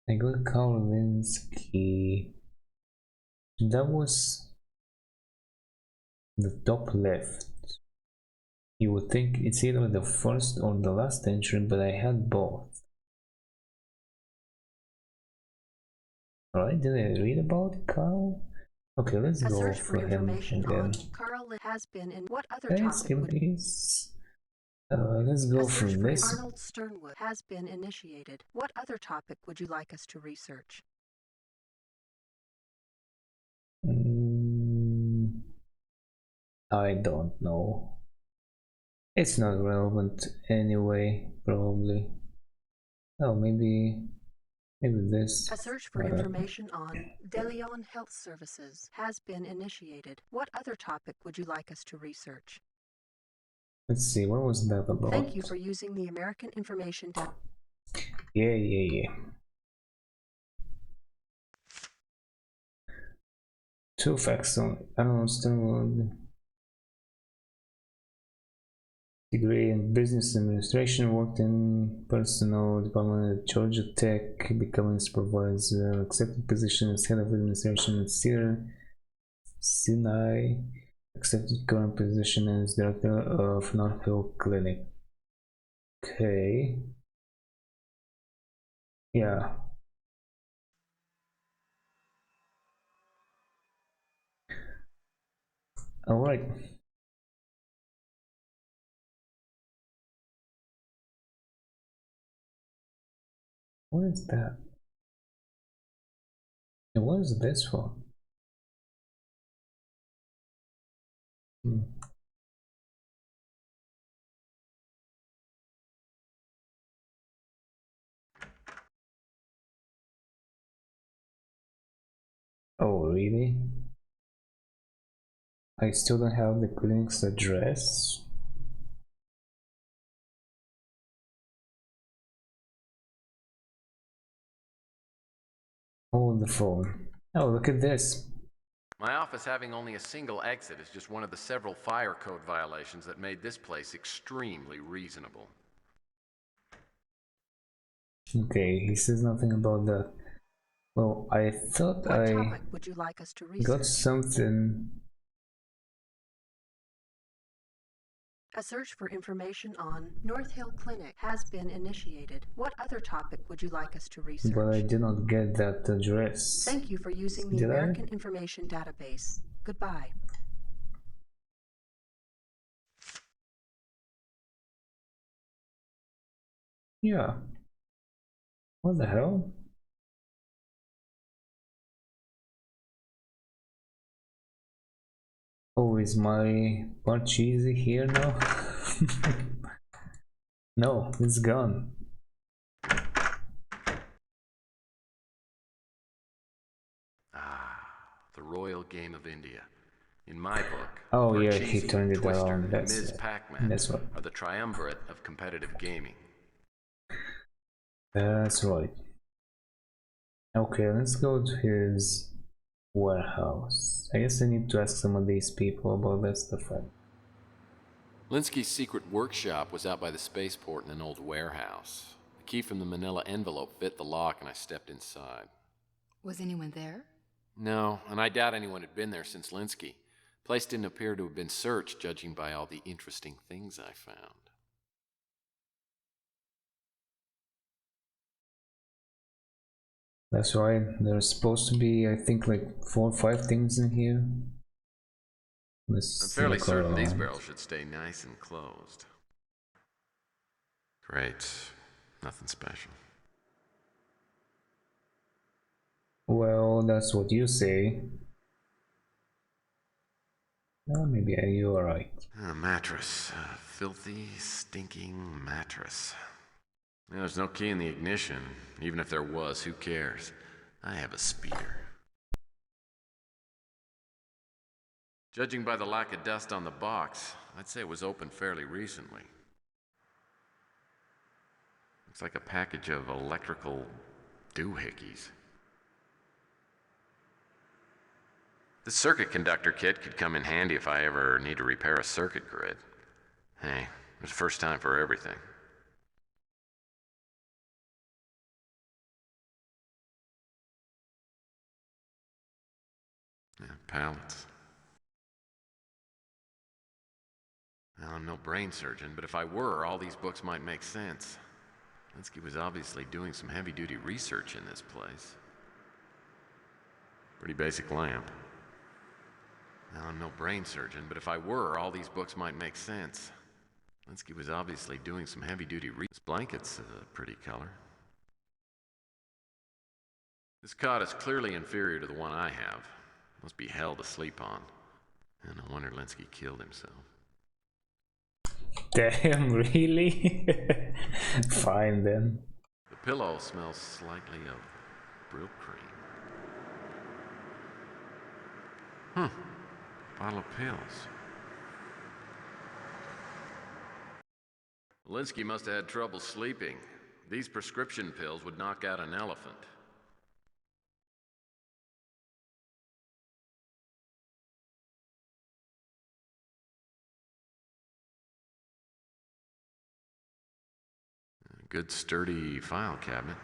I got Karolinsky. That was the top left. You would think it's either the first or the last entry, but I had both. Alright, did I read about Carl? Okay, let's go for him again. Carl has been in what other Can I topic skip would these? Let's go a for search this. for Arnold Sternwood has been initiated. What other topic would you like us to research? I don't know. It's not relevant anyway, probably. Oh, maybe this. A search for information on DeLeon Health Services has been initiated. What other topic would you like us to research? Let's see, what was that about? Thank you for using the American Information Data. Yeah. Two facts only. I don't understand. Degree in business administration, worked in personnel department at Georgia Tech, becoming supervisor, accepted position as head of administration at Sinai, accepted current position as director of North Hill Clinic. Okay. Yeah. All right. What is that? And what is this for? Oh, really? I still don't have the clinic's address. Hold the phone. Oh, look at this. My office having only a single exit is just one of the several fire code violations that made this place extremely reasonable. Okay, he says nothing about that. Well, I thought What topic would you like us to research? Got something. A search for information on North Hill Clinic has been initiated. What other topic would you like us to research? But I did not get that address. Thank you for using the American Information Database. Goodbye. Yeah. What the hell? Oh, is my part cheesy here now? No, it's gone. The Royal Game of India. In my book, oh Parcheesi, yeah, he turned it Twister, around. and That's Ms. Pac-Man that's right. are the triumvirate of competitive gaming. That's right. Okay, let's go to his warehouse. I guess I need to ask some of these people about that stuff. Linsky's secret workshop was out by the spaceport in an old warehouse. The key from the manila envelope fit the lock and I stepped inside. Was anyone there? No, and I doubt anyone had been there since Linsky. The place didn't appear to have been searched, judging by all the interesting things I found. That's right, there's supposed to be, I think, like 4 or 5 things in here. I'm fairly certain these barrels should stay nice and closed. Great. Nothing special. Well, that's what you say. Well, maybe you're right. A mattress. A filthy, stinking mattress. There's no key in the ignition. Even if there was, who cares? I have a speeder. Judging by the lack of dust on the box, I'd say it was opened fairly recently. Looks like a package of electrical doohickeys. This circuit conductor kit could come in handy if I ever need to repair a circuit grid. Hey, there's a first time for everything. Yeah, pallets. Now, I'm no brain surgeon, but if I were, all these books might make sense. Linsky was obviously doing some heavy-duty research in this place. Pretty basic lamp. Now, I'm no brain surgeon, but if I were, all these books might make sense. Linsky was obviously doing some heavy-duty research. This blanket's a pretty color. This cot is clearly inferior to the one I have. Must be hell to sleep on. And no wonder Linsky killed himself. Damn, really? Fine then. The pillow smells slightly of Brill cream. Bottle of pills. Linsky must have had trouble sleeping. These prescription pills would knock out an elephant. A good sturdy file cabinet.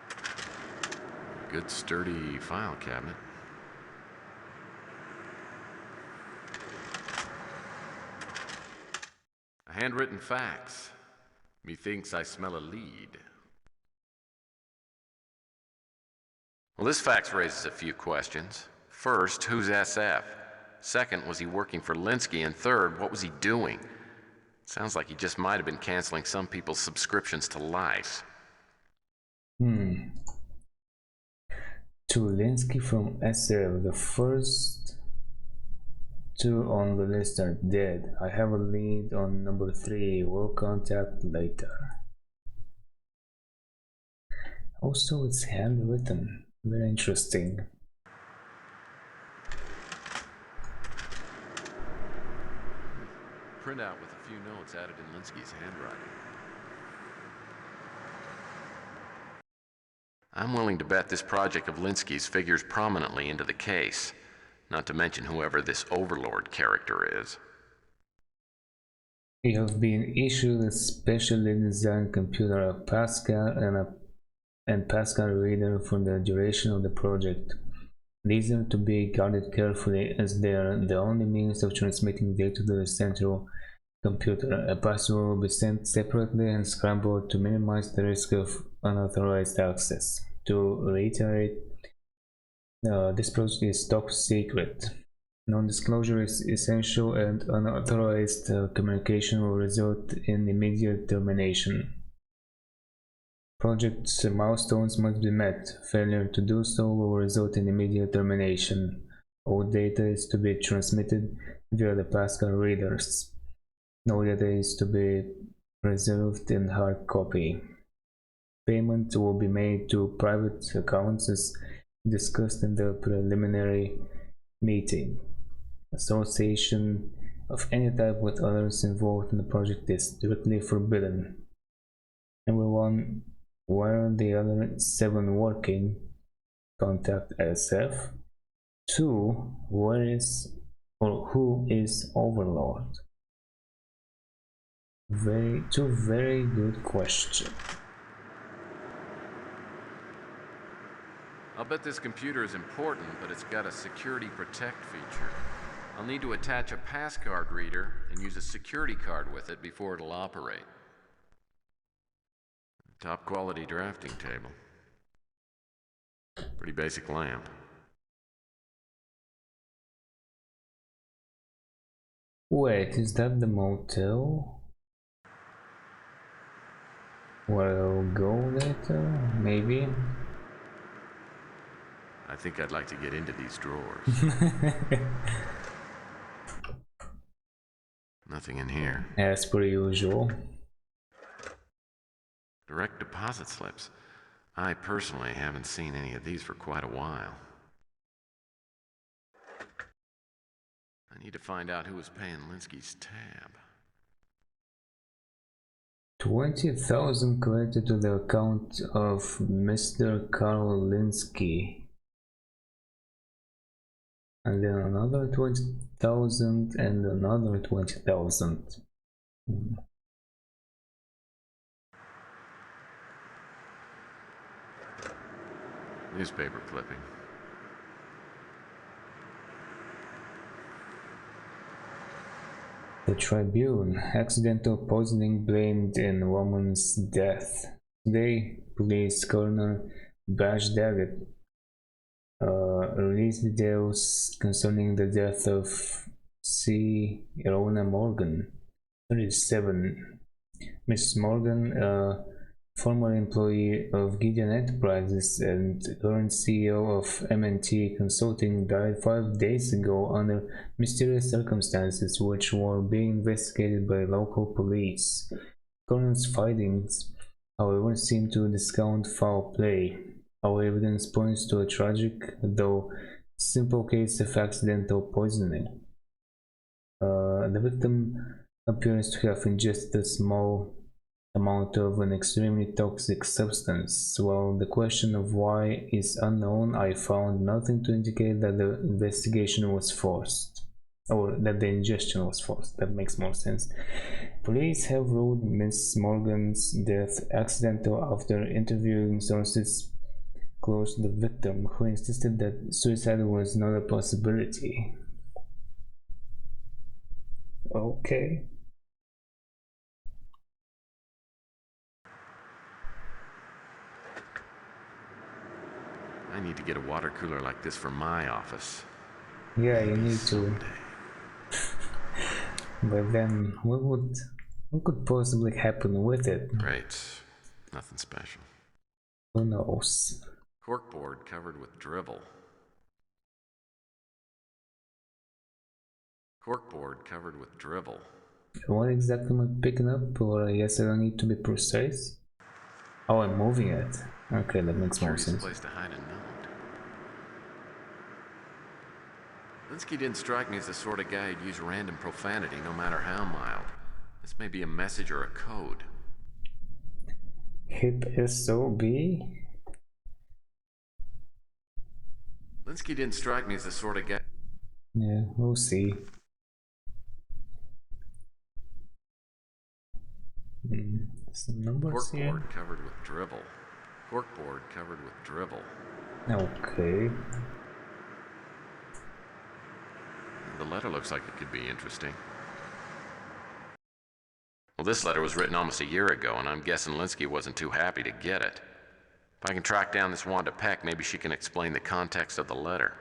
A good sturdy file cabinet. A handwritten fax. Methinks I smell a lead. Well, this fax raises a few questions. First, who's SF? Second, was he working for Linsky? And third, what was he doing? Sounds like he just might have been canceling some people's subscriptions to Life. To Linsky from SF, the first 2 on the list are dead. I have a lead on number 3. We'll contact later. Also, it's handwritten. Very interesting. Printout with a few notes added in Linsky's handwriting. I'm willing to bet this project of Linsky's figures prominently into the case, not to mention whoever this Overlord character is. You have been issued a specially designed computer, a Pascal and Pascal reader for the duration of the project. These are to be guarded carefully as they are the only means of transmitting data to the central computer. A password will be sent separately and scrambled to minimize the risk of unauthorized access. To reiterate, this project is top secret. Non-disclosure is essential and unauthorized communication will result in immediate termination. Project milestones must be met. Failure to do so will result in immediate termination. All data is to be transmitted via the Pascal readers. No data is to be preserved in hard copy. Payment will be made to private accounts as discussed in the preliminary meeting. Association of any type with others involved in the project is strictly forbidden. Number 1. Why are the other 7 working? Contact SF. 2. Where is or who is Overlord? Two very good questions. I'll bet this computer is important, but it's got a security protect feature. I'll need to attach a passcard reader and use a security card with it before it'll operate. Top quality drafting table. Pretty basic lamp. Wait, is that the motel? Where I'll go later? Maybe? I think I'd like to get into these drawers. Nothing in here. As per usual. Direct deposit slips. I personally haven't seen any of these for quite a while. I need to find out who was paying Linsky's tab. 20,000 credited to the account of Mr. Carl Linsky. And then another 20,000 and another 20,000. Newspaper clipping. The Tribune. Accidental poisoning blamed in woman's death. Today, police coroner Bash Daggett released details concerning the death of C. Rona Morgan, 37. Miss Morgan, a former employee of Gideon Enterprises and current CEO of M&T Consulting, died 5 days ago under mysterious circumstances which were being investigated by local police. Coroner's findings, however, seem to discount foul play. Our evidence points to a tragic, though simple case of accidental poisoning. The victim appears to have ingested a small amount of an extremely toxic substance. While the question of why is unknown, I found nothing to indicate that the investigation was forced, or that the ingestion was forced. That makes more sense. Police have ruled Miss Morgan's death accidental after interviewing sources close to the victim, who insisted that suicide was not a possibility. Okay. I need to get a water cooler like this for my office. Yeah, you need to. But then, what could possibly happen with it? Great. Nothing special. Who knows? Corkboard covered with drivel. Corkboard covered with drivel. What exactly am I picking up? Or I guess I don't need to be precise. Oh, I'm moving it. Okay, that makes more sense. Place to hide a note. Linsky didn't strike me as the sort of guy who'd use random profanity, no matter how mild. This may be a message or a code. Hip SOB? Linsky didn't strike me as the sort of guy. Yeah, we'll see. Some numbers here. Corkboard covered with drivel. Corkboard covered with drivel. Okay. The letter looks like it could be interesting. Well, this letter was written almost a year ago, and I'm guessing Linsky wasn't too happy to get it. If I can track down this Wanda Peck, maybe she can explain the context of the letter.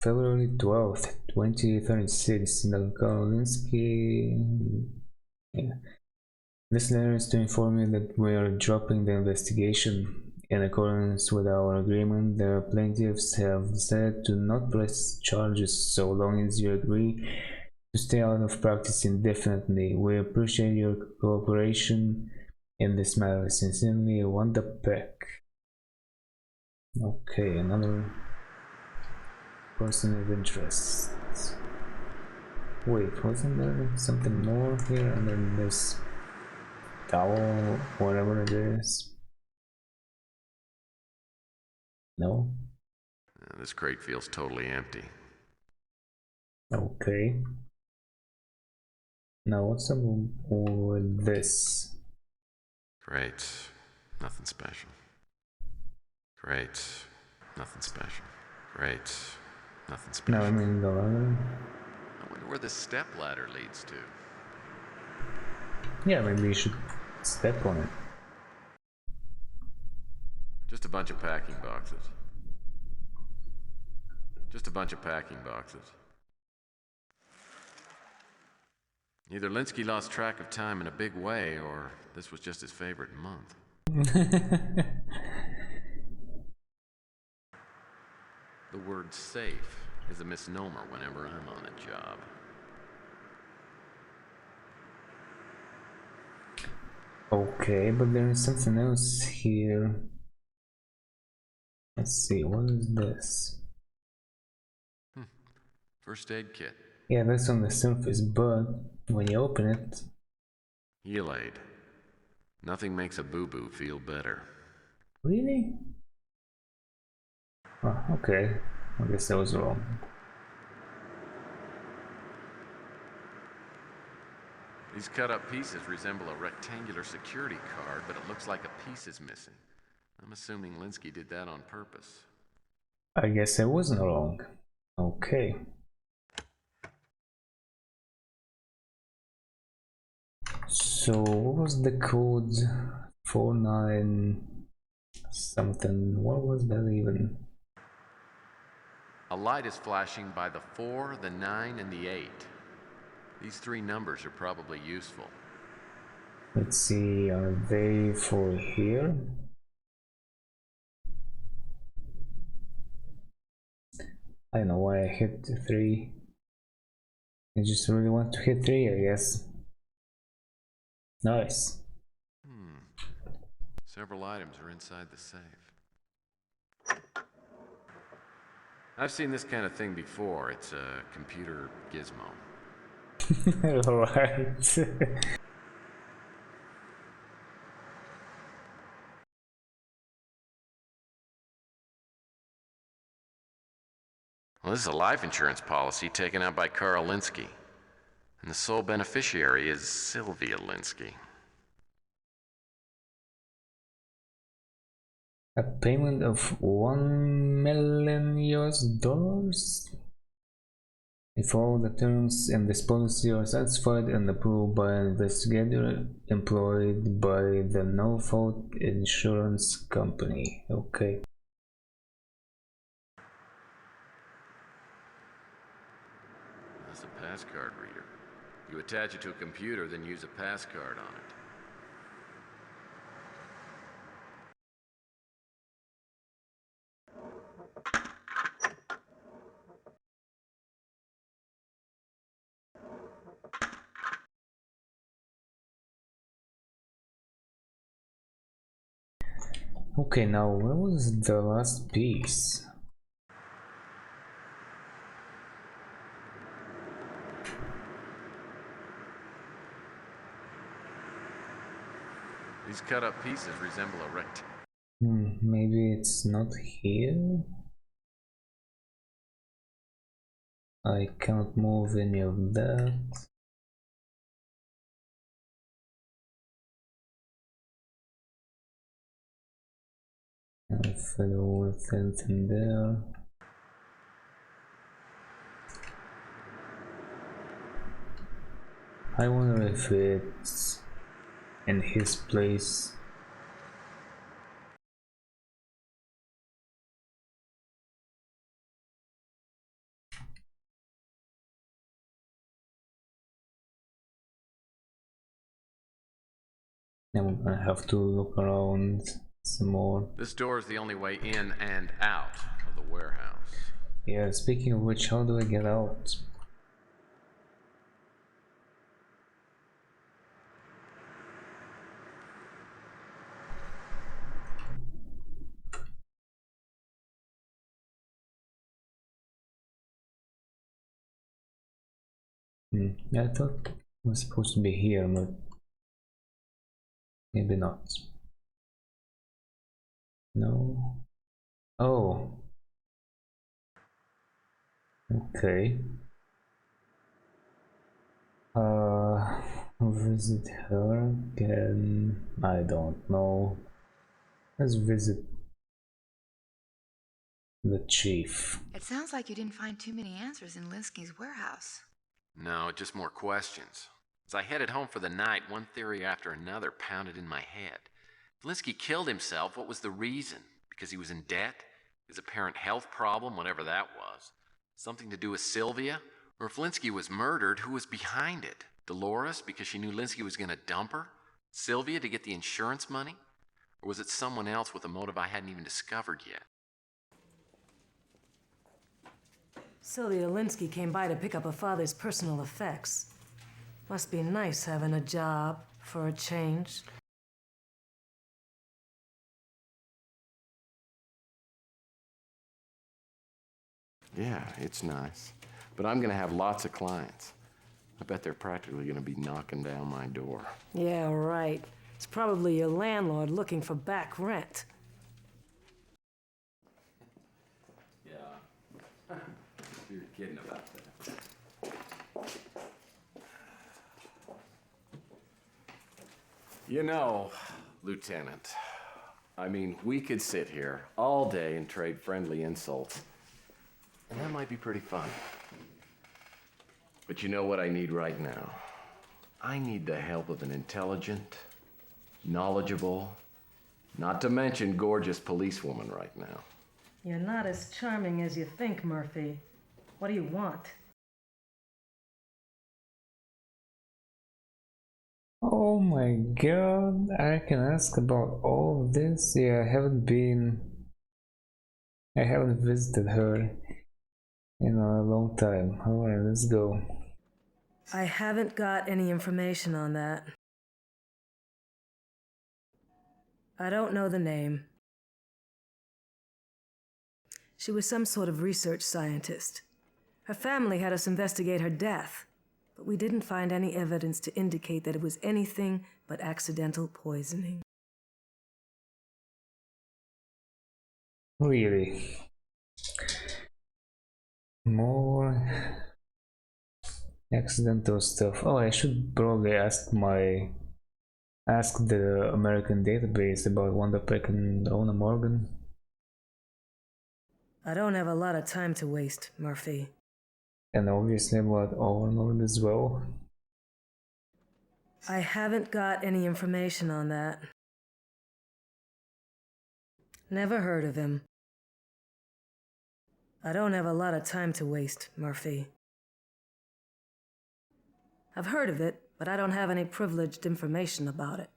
February 12th, 2036. Linsky. Yeah. This letter is to inform you that we are dropping the investigation. In accordance with our agreement, the plaintiffs have decided to not press charges so long as you agree to stay out of practice indefinitely. We appreciate your cooperation in this matter. Sincerely, Wanda Peck. Okay, another person of interest. Wait, wasn't there something more here? And then there's tower, whatever it is. No? This crate feels totally empty. Okay. Now what's up with this? Great. Nothing special. Great. Nothing special. Great. Nothing special. No, I mean the ladder. I wonder where the step ladder leads to. Yeah, maybe you should step on it. Just a bunch of packing boxes. Just a bunch of packing boxes. Either Linsky lost track of time in a big way, or this was just his favorite month. The word safe is a misnomer whenever I'm on a job. Okay, but there is something else here. Let's see, what is this? First aid kit. Yeah, that's on the surface, but when you open it... Heal-Aid. Nothing makes a boo-boo feel better. Really? Oh, okay. I guess I was wrong. These cut-up pieces resemble a rectangular security card, but it looks like a piece is missing. I'm assuming Linsky did that on purpose. I guess I wasn't wrong. Okay. So what was the code? 49 something. What was that even? A light is flashing by the 4, the 9, and the 8. These three numbers are probably useful. Let's see, are they for here? I don't know why I hit 3. I just really want to hit 3, I guess. Nice. Several items are inside the safe. I've seen this kind of thing before. It's a computer gizmo. Alright. Well, this is a life insurance policy taken out by Carl Linsky. And the sole beneficiary is Sylvia Linsky. A payment of $1 million US if all the terms in this policy are satisfied and approved by an investigator employed by the no-fault insurance company. Okay. That's a passcard reader. You attach it to a computer, then use a passcard on it. Okay, now where was the last piece? These cut-up pieces resemble a rectangle. Maybe it's not here? I can't move any of that. I fiddle with anything there. I wonder if it's in his place. I'm gonna have to look around some more. This door is the only way in and out of the warehouse. Yeah, speaking of which, how do I get out? I thought it was supposed to be here, but Maybe not. No. Oh. Okay. Visit her again. I don't know. Let's visit the chief. It sounds like you didn't find too many answers in Linsky's warehouse. No, just more questions. As I headed home for the night, one theory after another pounded in my head. If Linsky killed himself, what was the reason? Because he was in debt? His apparent health problem, whatever that was? Something to do with Sylvia? Or if Linsky was murdered, who was behind it? Dolores, because she knew Linsky was going to dump her? Sylvia to get the insurance money? Or was it someone else with a motive I hadn't even discovered yet? Sylvia Linsky came by to pick up her father's personal effects. Must be nice having a job for a change. Yeah, it's nice. But I'm going to have lots of clients. I bet they're practically going to be knocking down my door. Yeah, right. It's probably your landlord looking for back rent. Yeah. You're kidding about that. You know, Lieutenant, I mean, we could sit here all day and trade friendly insults. And that might be pretty fun. But you know what I need right now? I need the help of an intelligent, knowledgeable, not to mention gorgeous policewoman right now. You're not as charming as you think, Murphy. What do you want? Oh my god, I can ask about all of this? Yeah, I haven't visited her in a long time. Alright, let's go. I haven't got any information on that. I don't know the name. She was some sort of research scientist. Her family had us investigate her death, but we didn't find any evidence to indicate that it was anything but accidental poisoning. Really? More accidental stuff. Oh, I should probably ask the American database about Wanda Peck and Ona Morgan. I don't have a lot of time to waste, Murphy. And obviously about Overlord as well. I haven't got any information on that. Never heard of him. I don't have a lot of time to waste, Murphy. I've heard of it, but I don't have any privileged information about it.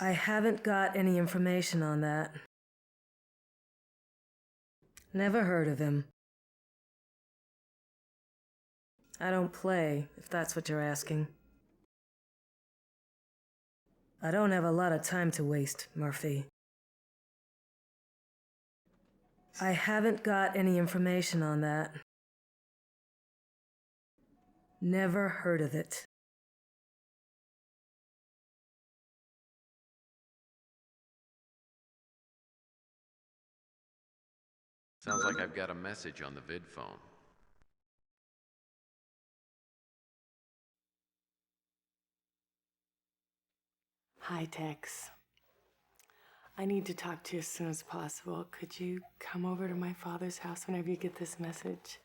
I haven't got any information on that. Never heard of him. I don't play, if that's what you're asking. I don't have a lot of time to waste, Murphy. I haven't got any information on that. Never heard of it. Sounds like I've got a message on the vid phone. Hi, Tex. I need to talk to you as soon as possible. Could you come over to my father's house whenever you get this message?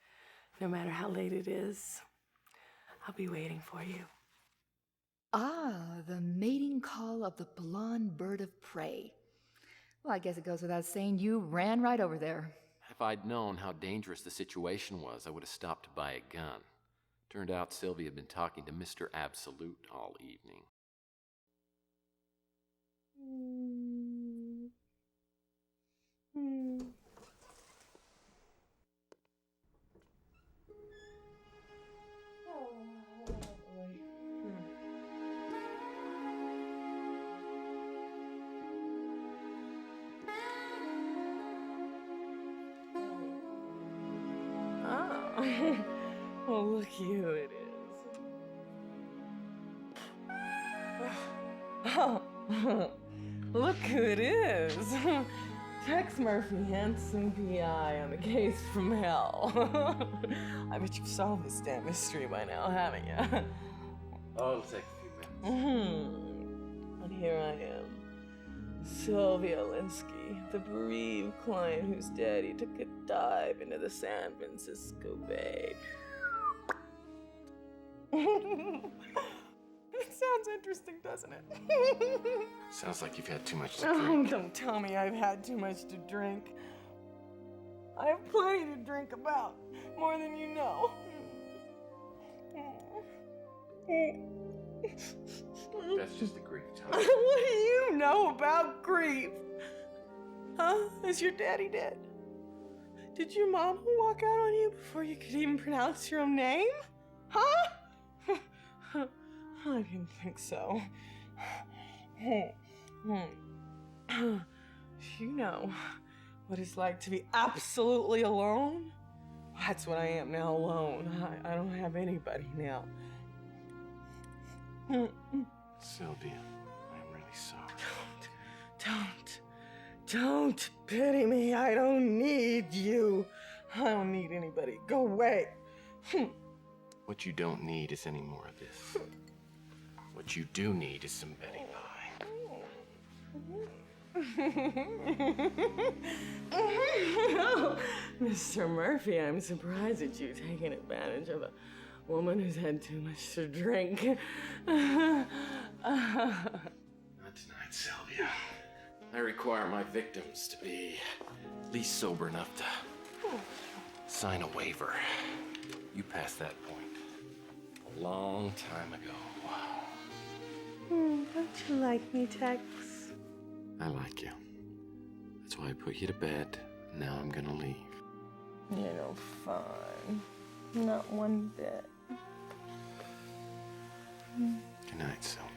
No matter how late it is. I'll be waiting for you. Ah, the mating call of the blonde bird of prey. Well, I guess it goes without saying you ran right over there. If I'd known how dangerous the situation was, I would have stopped to buy a gun. Turned out Sylvia had been talking to Mr. Absolute all evening. Oh, well, look you it is. Oh, look who it is. Tex Murphy, handsome PI on the case from hell. I bet you've solved this damn mystery by now, haven't you? Oh, it'll take a few minutes. And here I am, Sylvia Linsky, the bereaved client whose daddy took a dive into the San Francisco Bay. It sounds interesting, doesn't it? Sounds like you've had too much to Oh, drink. don't tell me I've had too much to drink. I have plenty to drink about, more than you know. That's just the grief time. What do you know about grief? Huh? Is your daddy dead? Did your mama walk out on you before you could even pronounce your own name? Huh? I didn't think so. You know what it's like to be absolutely alone? That's what I am now, alone. I don't have anybody now. Sylvia, I'm really sorry. Don't pity me. I don't need you. I don't need anybody. Go away. What you don't need is any more of this. What you do need is some Betty Oh, Mr. Murphy, I'm surprised at you taking advantage of a woman who's had too much to drink. Not tonight, Sylvia. I require my victims to be at least sober enough to sign a waiver. You passed that point a long time ago. Don't you like me, Tex? I like you. That's why I put you to bed. Now I'm gonna leave. You're no fun. Not one bit. Good night, Sylvia.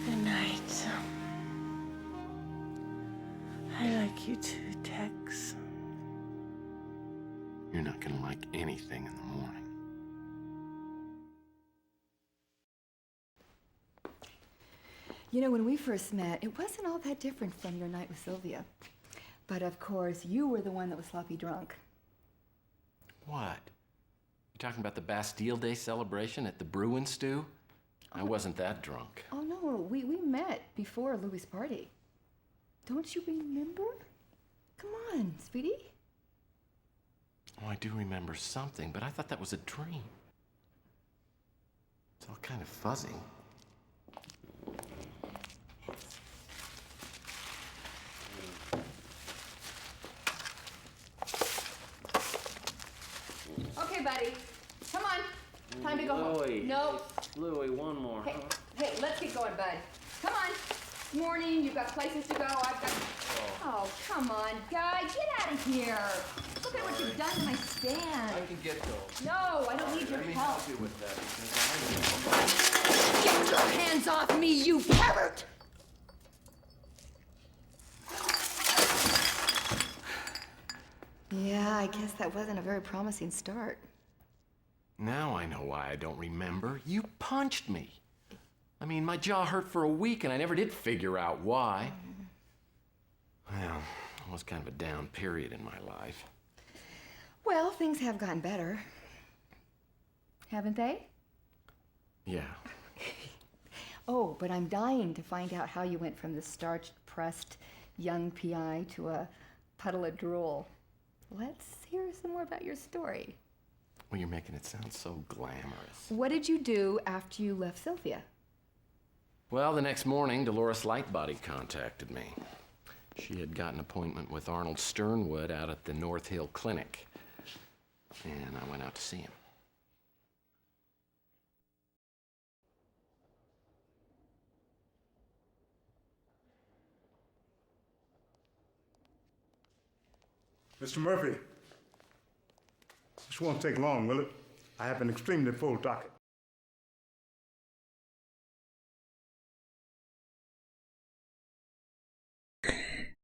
Good night. I like you too, Tex. You're not gonna like anything in the morning. You know, when we first met, it wasn't all that different from your night with Sylvia. But of course, you were the one that was sloppy drunk. What? You talking about the Bastille Day celebration at the Bruin Stew? I wasn't that drunk. Oh no, we met before Louis' party. Don't you remember? Come on, sweetie. Oh, I do remember something, but I thought that was a dream. It's all kind of fuzzy. Okay, buddy. Come on. Time to go home. No. Louie, one more. Hey, let's get going, bud. Come on. Morning, you've got places to go. I've got... Oh, come on, guy. Get out of here. Look at what you've done to my stand. I can get those. No, I don't need your Let me help. help you with that because Get your hands off me, you pervert! Yeah, I guess that wasn't a very promising start. Now I know why I don't remember. You punched me. I mean, my jaw hurt for a week and I never did figure out why. Well, it was kind of a down period in my life. Well, things have gotten better. Haven't they? Yeah. Oh, but I'm dying to find out how you went from the starched, pressed young PI to a puddle of drool. Let's hear some more about your story. Well, you're making it sound so glamorous. What did you do after you left Sylvia? Well, the next morning, Dolores Lightbody contacted me. She had got an appointment with Arnold Sternwood out at the North Hill Clinic. And I went out to see him. Mr. Murphy, this won't take long, will it? I have an extremely full docket.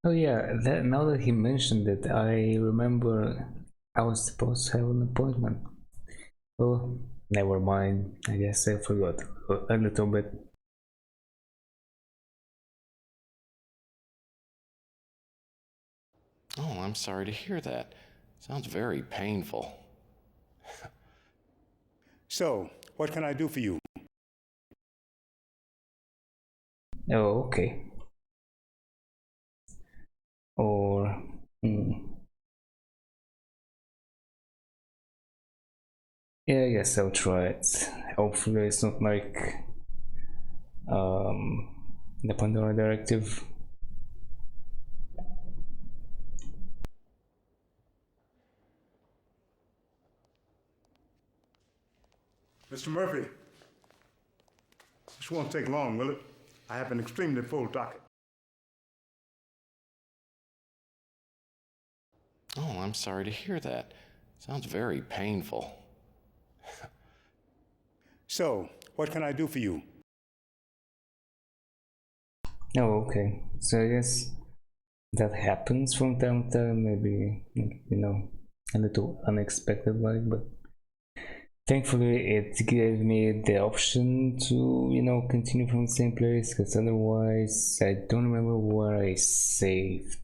Oh yeah, now that he mentioned it, I remember I was supposed to have an appointment. Well, Never mind, I guess I forgot a little bit. Oh, I'm sorry to hear that. Sounds very painful. So, what can I do for you? Oh, okay. Or yeah, I guess I'll try it. Hopefully it's not like the Pandora Directive. Mr. Murphy, this won't take long, will it? I have an extremely full docket. Oh, I'm sorry to hear that. Sounds very painful. So, what can I do for you? Oh, okay. So I guess that happens from time to time, maybe, you know, a little unexpected like, but thankfully it gave me the option to, you know, continue from the same place, because otherwise I don't remember where I saved.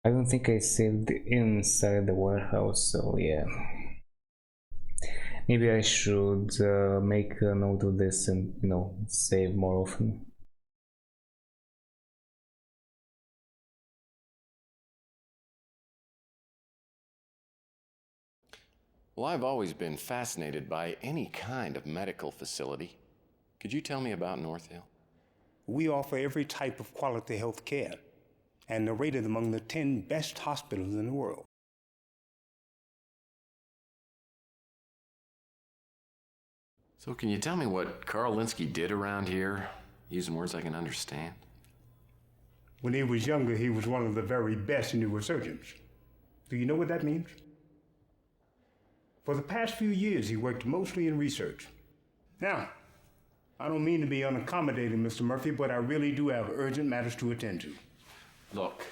I don't think I saved inside the warehouse, so yeah. Maybe I should make a note of this and, you know, save more often. Well, I've always been fascinated by any kind of medical facility. Could you tell me about North Hill? We offer every type of quality health care and are rated among the 10 best hospitals in the world. So can you tell me what Carl Linsky did around here, using words I can understand? When he was younger, he was one of the very best neurosurgeons. Do you know what that means? For the past few years, he worked mostly in research. Now, I don't mean to be unaccommodating, Mr. Murphy, but I really do have urgent matters to attend to. Look,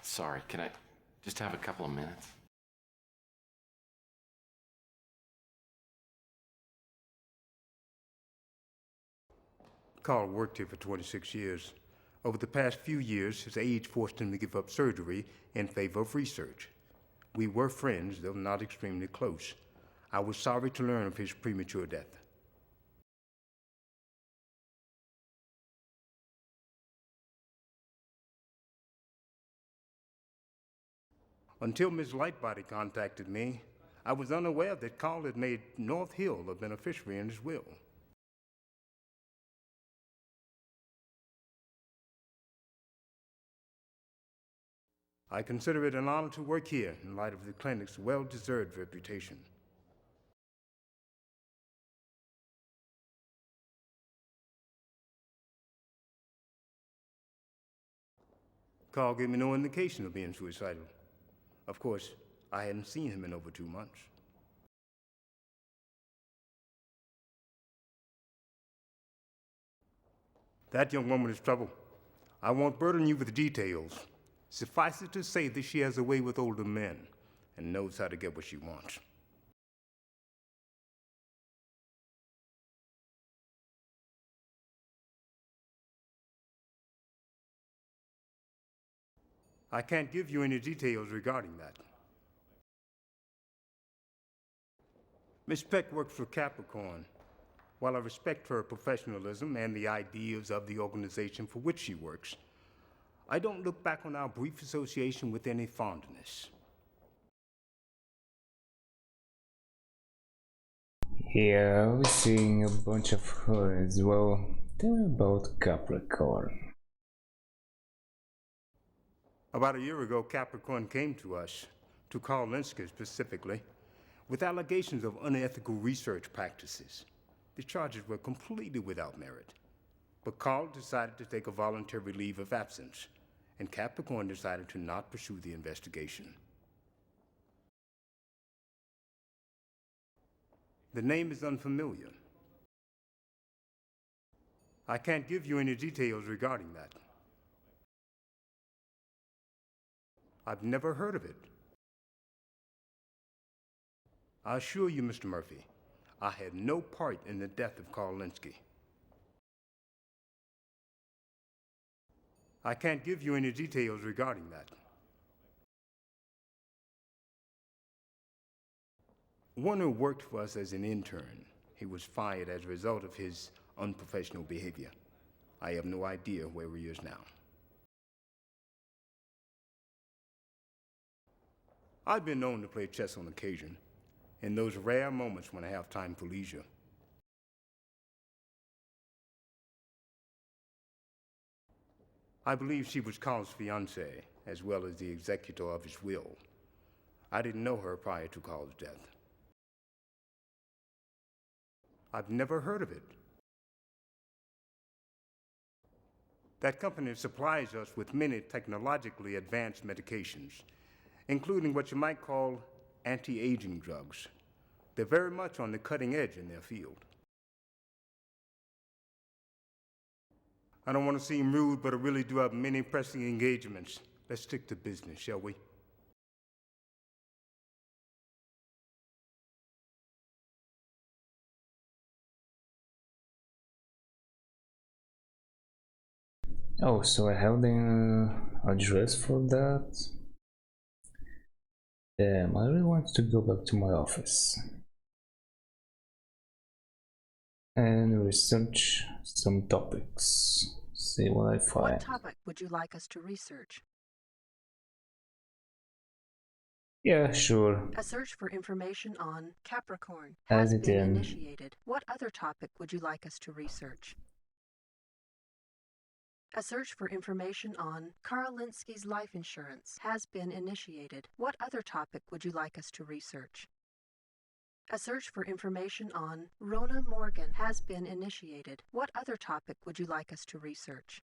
sorry, can I just have a couple of minutes? Carl worked here for 26 years. Over the past few years, his age forced him to give up surgery in favor of research. We were friends, though not extremely close. I was sorry to learn of his premature death. Until Ms. Lightbody contacted me, I was unaware that Carl had made North Hill a beneficiary in his will. I consider it an honor to work here in light of the clinic's well-deserved reputation. Carl gave me no indication of being suicidal. Of course, I hadn't seen him in over 2 months. That young woman is trouble. I won't burden you with details. Suffice it to say that she has a way with older men and knows how to get what she wants. I can't give you any details regarding that. Miss Peck works for Capricorn. While I respect her professionalism and the ideas of the organization for which she works, I don't look back on our brief association with any fondness. Yeah, I was seeing a bunch of her as well. They were about Capricorn. About a year ago, Capricorn came to us, to Carl Linsky specifically, with allegations of unethical research practices. The charges were completely without merit. But Carl decided to take a voluntary leave of absence, and Capricorn decided to not pursue the investigation. The name is unfamiliar. I can't give you any details regarding that. I've never heard of it. I assure you, Mr. Murphy, I had no part in the death of Carl Linsky. I can't give you any details regarding that. Warner worked for us as an intern. He was fired as a result of his unprofessional behavior. I have no idea where he is now. I've been known to play chess on occasion, in those rare moments when I have time for leisure. I believe she was Carl's fiancée, as well as the executor of his will. I didn't know her prior to Carl's death. I've never heard of it. That company supplies us with many technologically advanced medications, including what you might call anti-aging drugs. They're very much on the cutting edge in their field. I don't want to seem rude, but I really do have many pressing engagements. Let's stick to business, shall we? Oh, so I have the address for that. Damn, I really want to go back to my office and research some topics. See what I find. What topic would you like us to research? Yeah, sure. A search for information on Capricorn Add has it been in. initiated. What other topic would you like us to research? A search for information on Carl Linsky's life insurance has been initiated. What other topic would you like us to research? A search for information on Rona Morgan has been initiated. What other topic would you like us to research?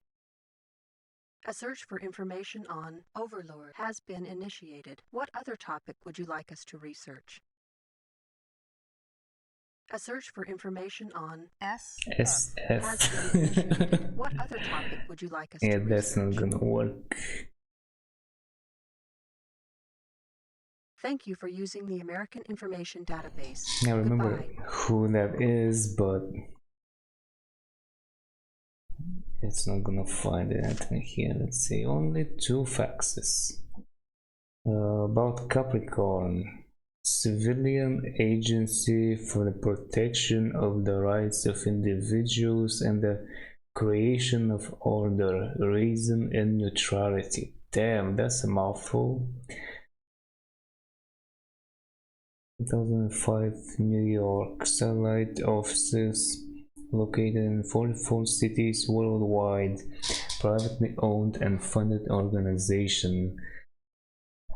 A search for information on Overlord has been initiated. What other topic would you like us to research? A search for information on SF has been initiated. What other topic would you like us Yeah, to research? that's not gonna work. Thank you for using the American Information Database. I remember Goodbye. who that is, but it's not gonna find anything here. Let's see, only 2 faxes. About Capricorn, civilian agency for the protection of the rights of individuals and the creation of order, reason, and neutrality. Damn, that's a mouthful. 2005 New York, satellite offices located in 44 cities worldwide, privately owned and funded organization,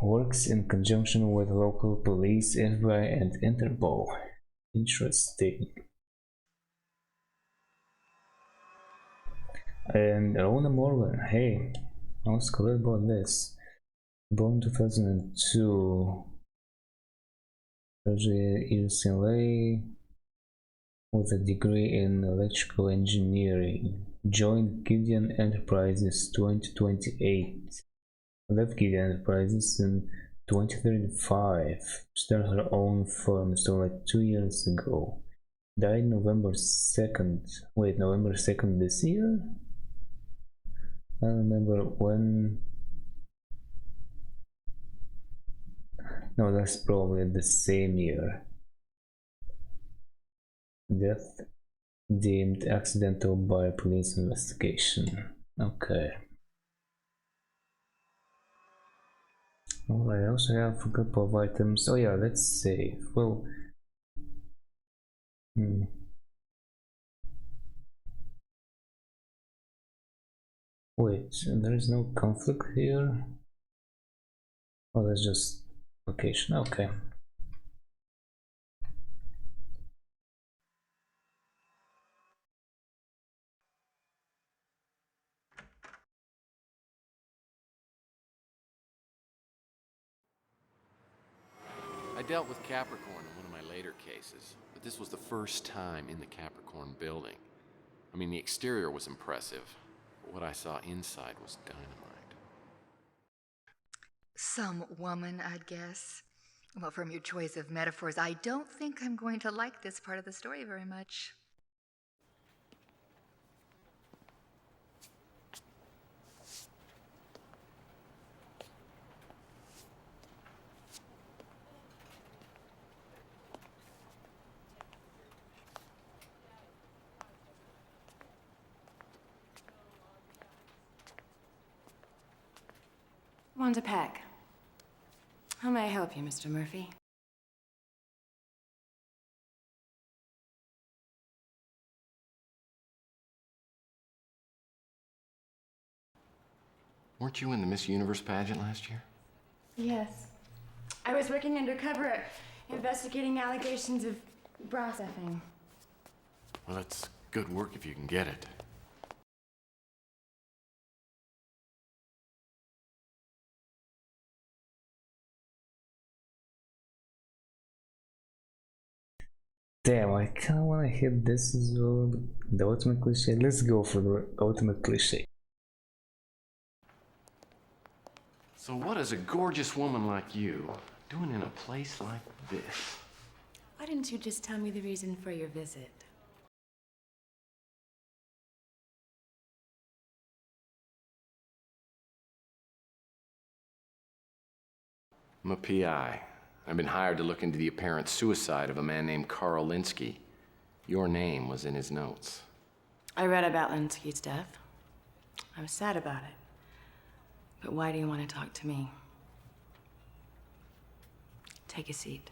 works in conjunction with local police, FBI, and Interpol. Interesting. And Rona Morgan, hey, I was correct about this. Born 2002. 30 years in LA with a degree in electrical engineering. Joined Gideon Enterprises 2028. Left Gideon Enterprises in 2035. Started her own firm, so like 2 years ago. Died November 2nd. Wait, November 2nd this year? I don't remember when. No, that's probably the same year. Death deemed accidental by police investigation. Okay. Alright, I also have a couple of items. Oh yeah, let's save. Well, wait, there is no conflict here? Oh, that's just location. Okay. I dealt with Capricorn in one of my later cases, but this was the first time in the Capricorn building. I mean, the exterior was impressive, but what I saw inside was dynamite. Some woman, I'd guess. Well, from your choice of metaphors, I don't think I'm going to like this part of the story very much. Wanda Peck. How may I help you, Mr. Murphy? Weren't you in the Miss Universe pageant last year? Yes. I was working undercover, investigating allegations of bra stuffing. Well, that's good work if you can get it. Damn, I kinda wanna hit this as well. The ultimate cliche. Let's go for the ultimate cliche. So what is a gorgeous woman like you doing in a place like this? Why didn't you just tell me the reason for your visit? I'm a PI. I've been hired to look into the apparent suicide of a man named Carl Linsky. Your name was in his notes. I read about Linsky's death. I was sad about it. But why do you want to talk to me? Take a seat.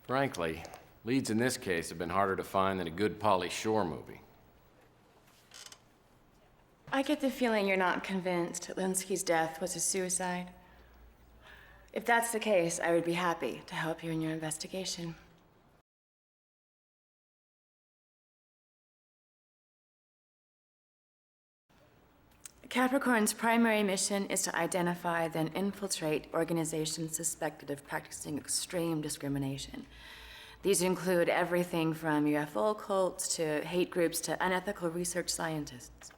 Frankly, leads in this case have been harder to find than a good Pauly Shore movie. I get the feeling you're not convinced Linsky's death was a suicide. If that's the case, I would be happy to help you in your investigation. Capricorn's primary mission is to identify, then infiltrate organizations suspected of practicing extreme discrimination. These include everything from UFO cults to hate groups to unethical research scientists.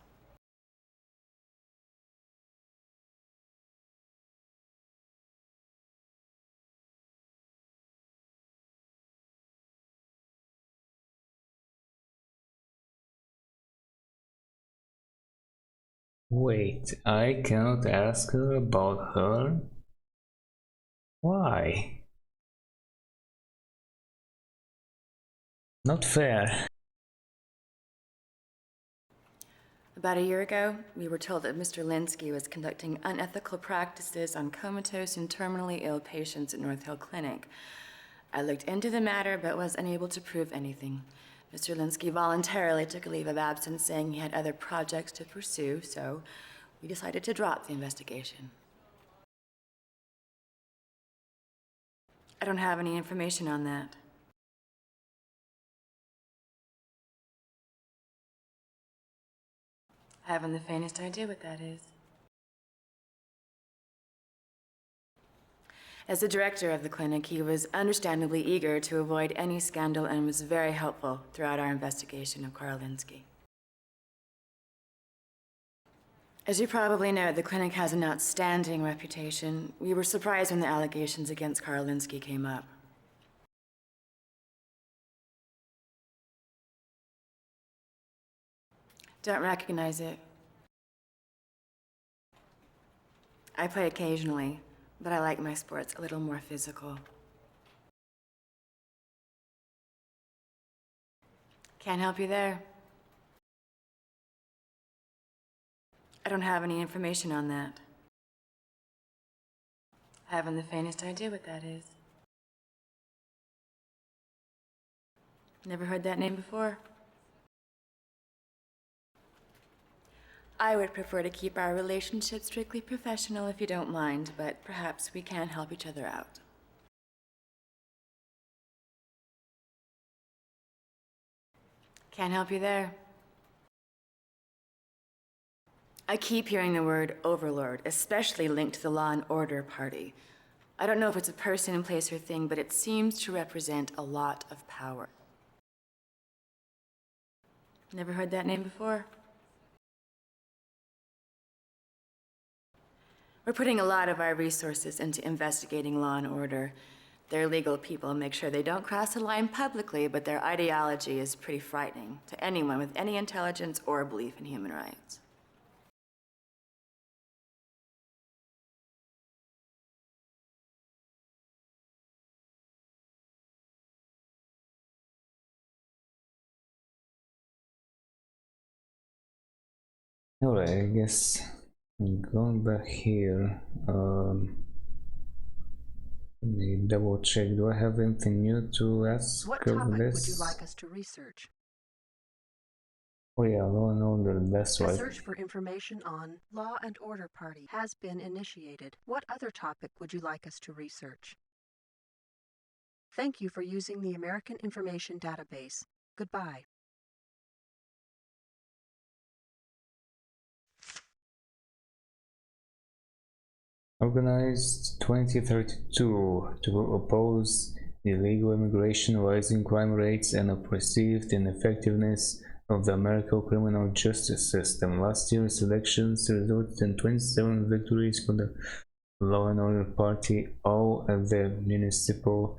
Wait, I cannot ask her about her? Why? Not fair. About a year ago, we were told that Mr. Linsky was conducting unethical practices on comatose and terminally ill patients at North Hill Clinic. I looked into the matter but was unable to prove anything. Mr. Linsky voluntarily took a leave of absence, saying he had other projects to pursue, so we decided to drop the investigation. I don't have any information on that. I haven't the faintest idea what that is. As the director of the clinic, he was understandably eager to avoid any scandal and was very helpful throughout our investigation of Carl Linsky. As you probably know, the clinic has an outstanding reputation. We were surprised when the allegations against Carl Linsky came up. Don't recognize it. I play occasionally, but I like my sports a little more physical. Can't help you there. I don't have any information on that. I haven't the faintest idea what that is. Never heard that name before. I would prefer to keep our relationship strictly professional if you don't mind, but perhaps we can help each other out. Can't help you there. I keep hearing the word overlord, especially linked to the Law and Order Party. I don't know if it's a person, place, or thing, but it seems to represent a lot of power. Never heard that name before? We're putting a lot of our resources into investigating law and order. Their legal people make sure they don't cross the line publicly, but their ideology is pretty frightening to anyone with any intelligence or belief in human rights. Alright, I guess I'm going back here. Let me double check. Do I have anything new to ask What of topic this? would you like us to research? Oh yeah, law and order, that's A right. search for information on Law and Order Party has been initiated. What other topic would you like us to research? Thank you for using the American Information Database. Goodbye. Organized 2032 to oppose illegal immigration, rising crime rates, and a perceived ineffectiveness of the American criminal justice system. Last year's elections resulted in 27 victories for the Law and Order Party, all at the municipal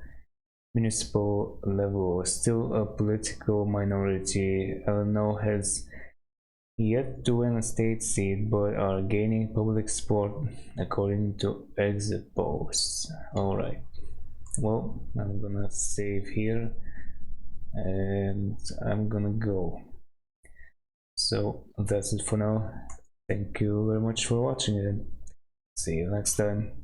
level. Still a political minority, Illinois has yet to win a state seat, but are gaining public support according to exit polls. Alright, well, I'm gonna save here and I'm gonna go. So that's it for now. Thank you very much for watching and see you next time.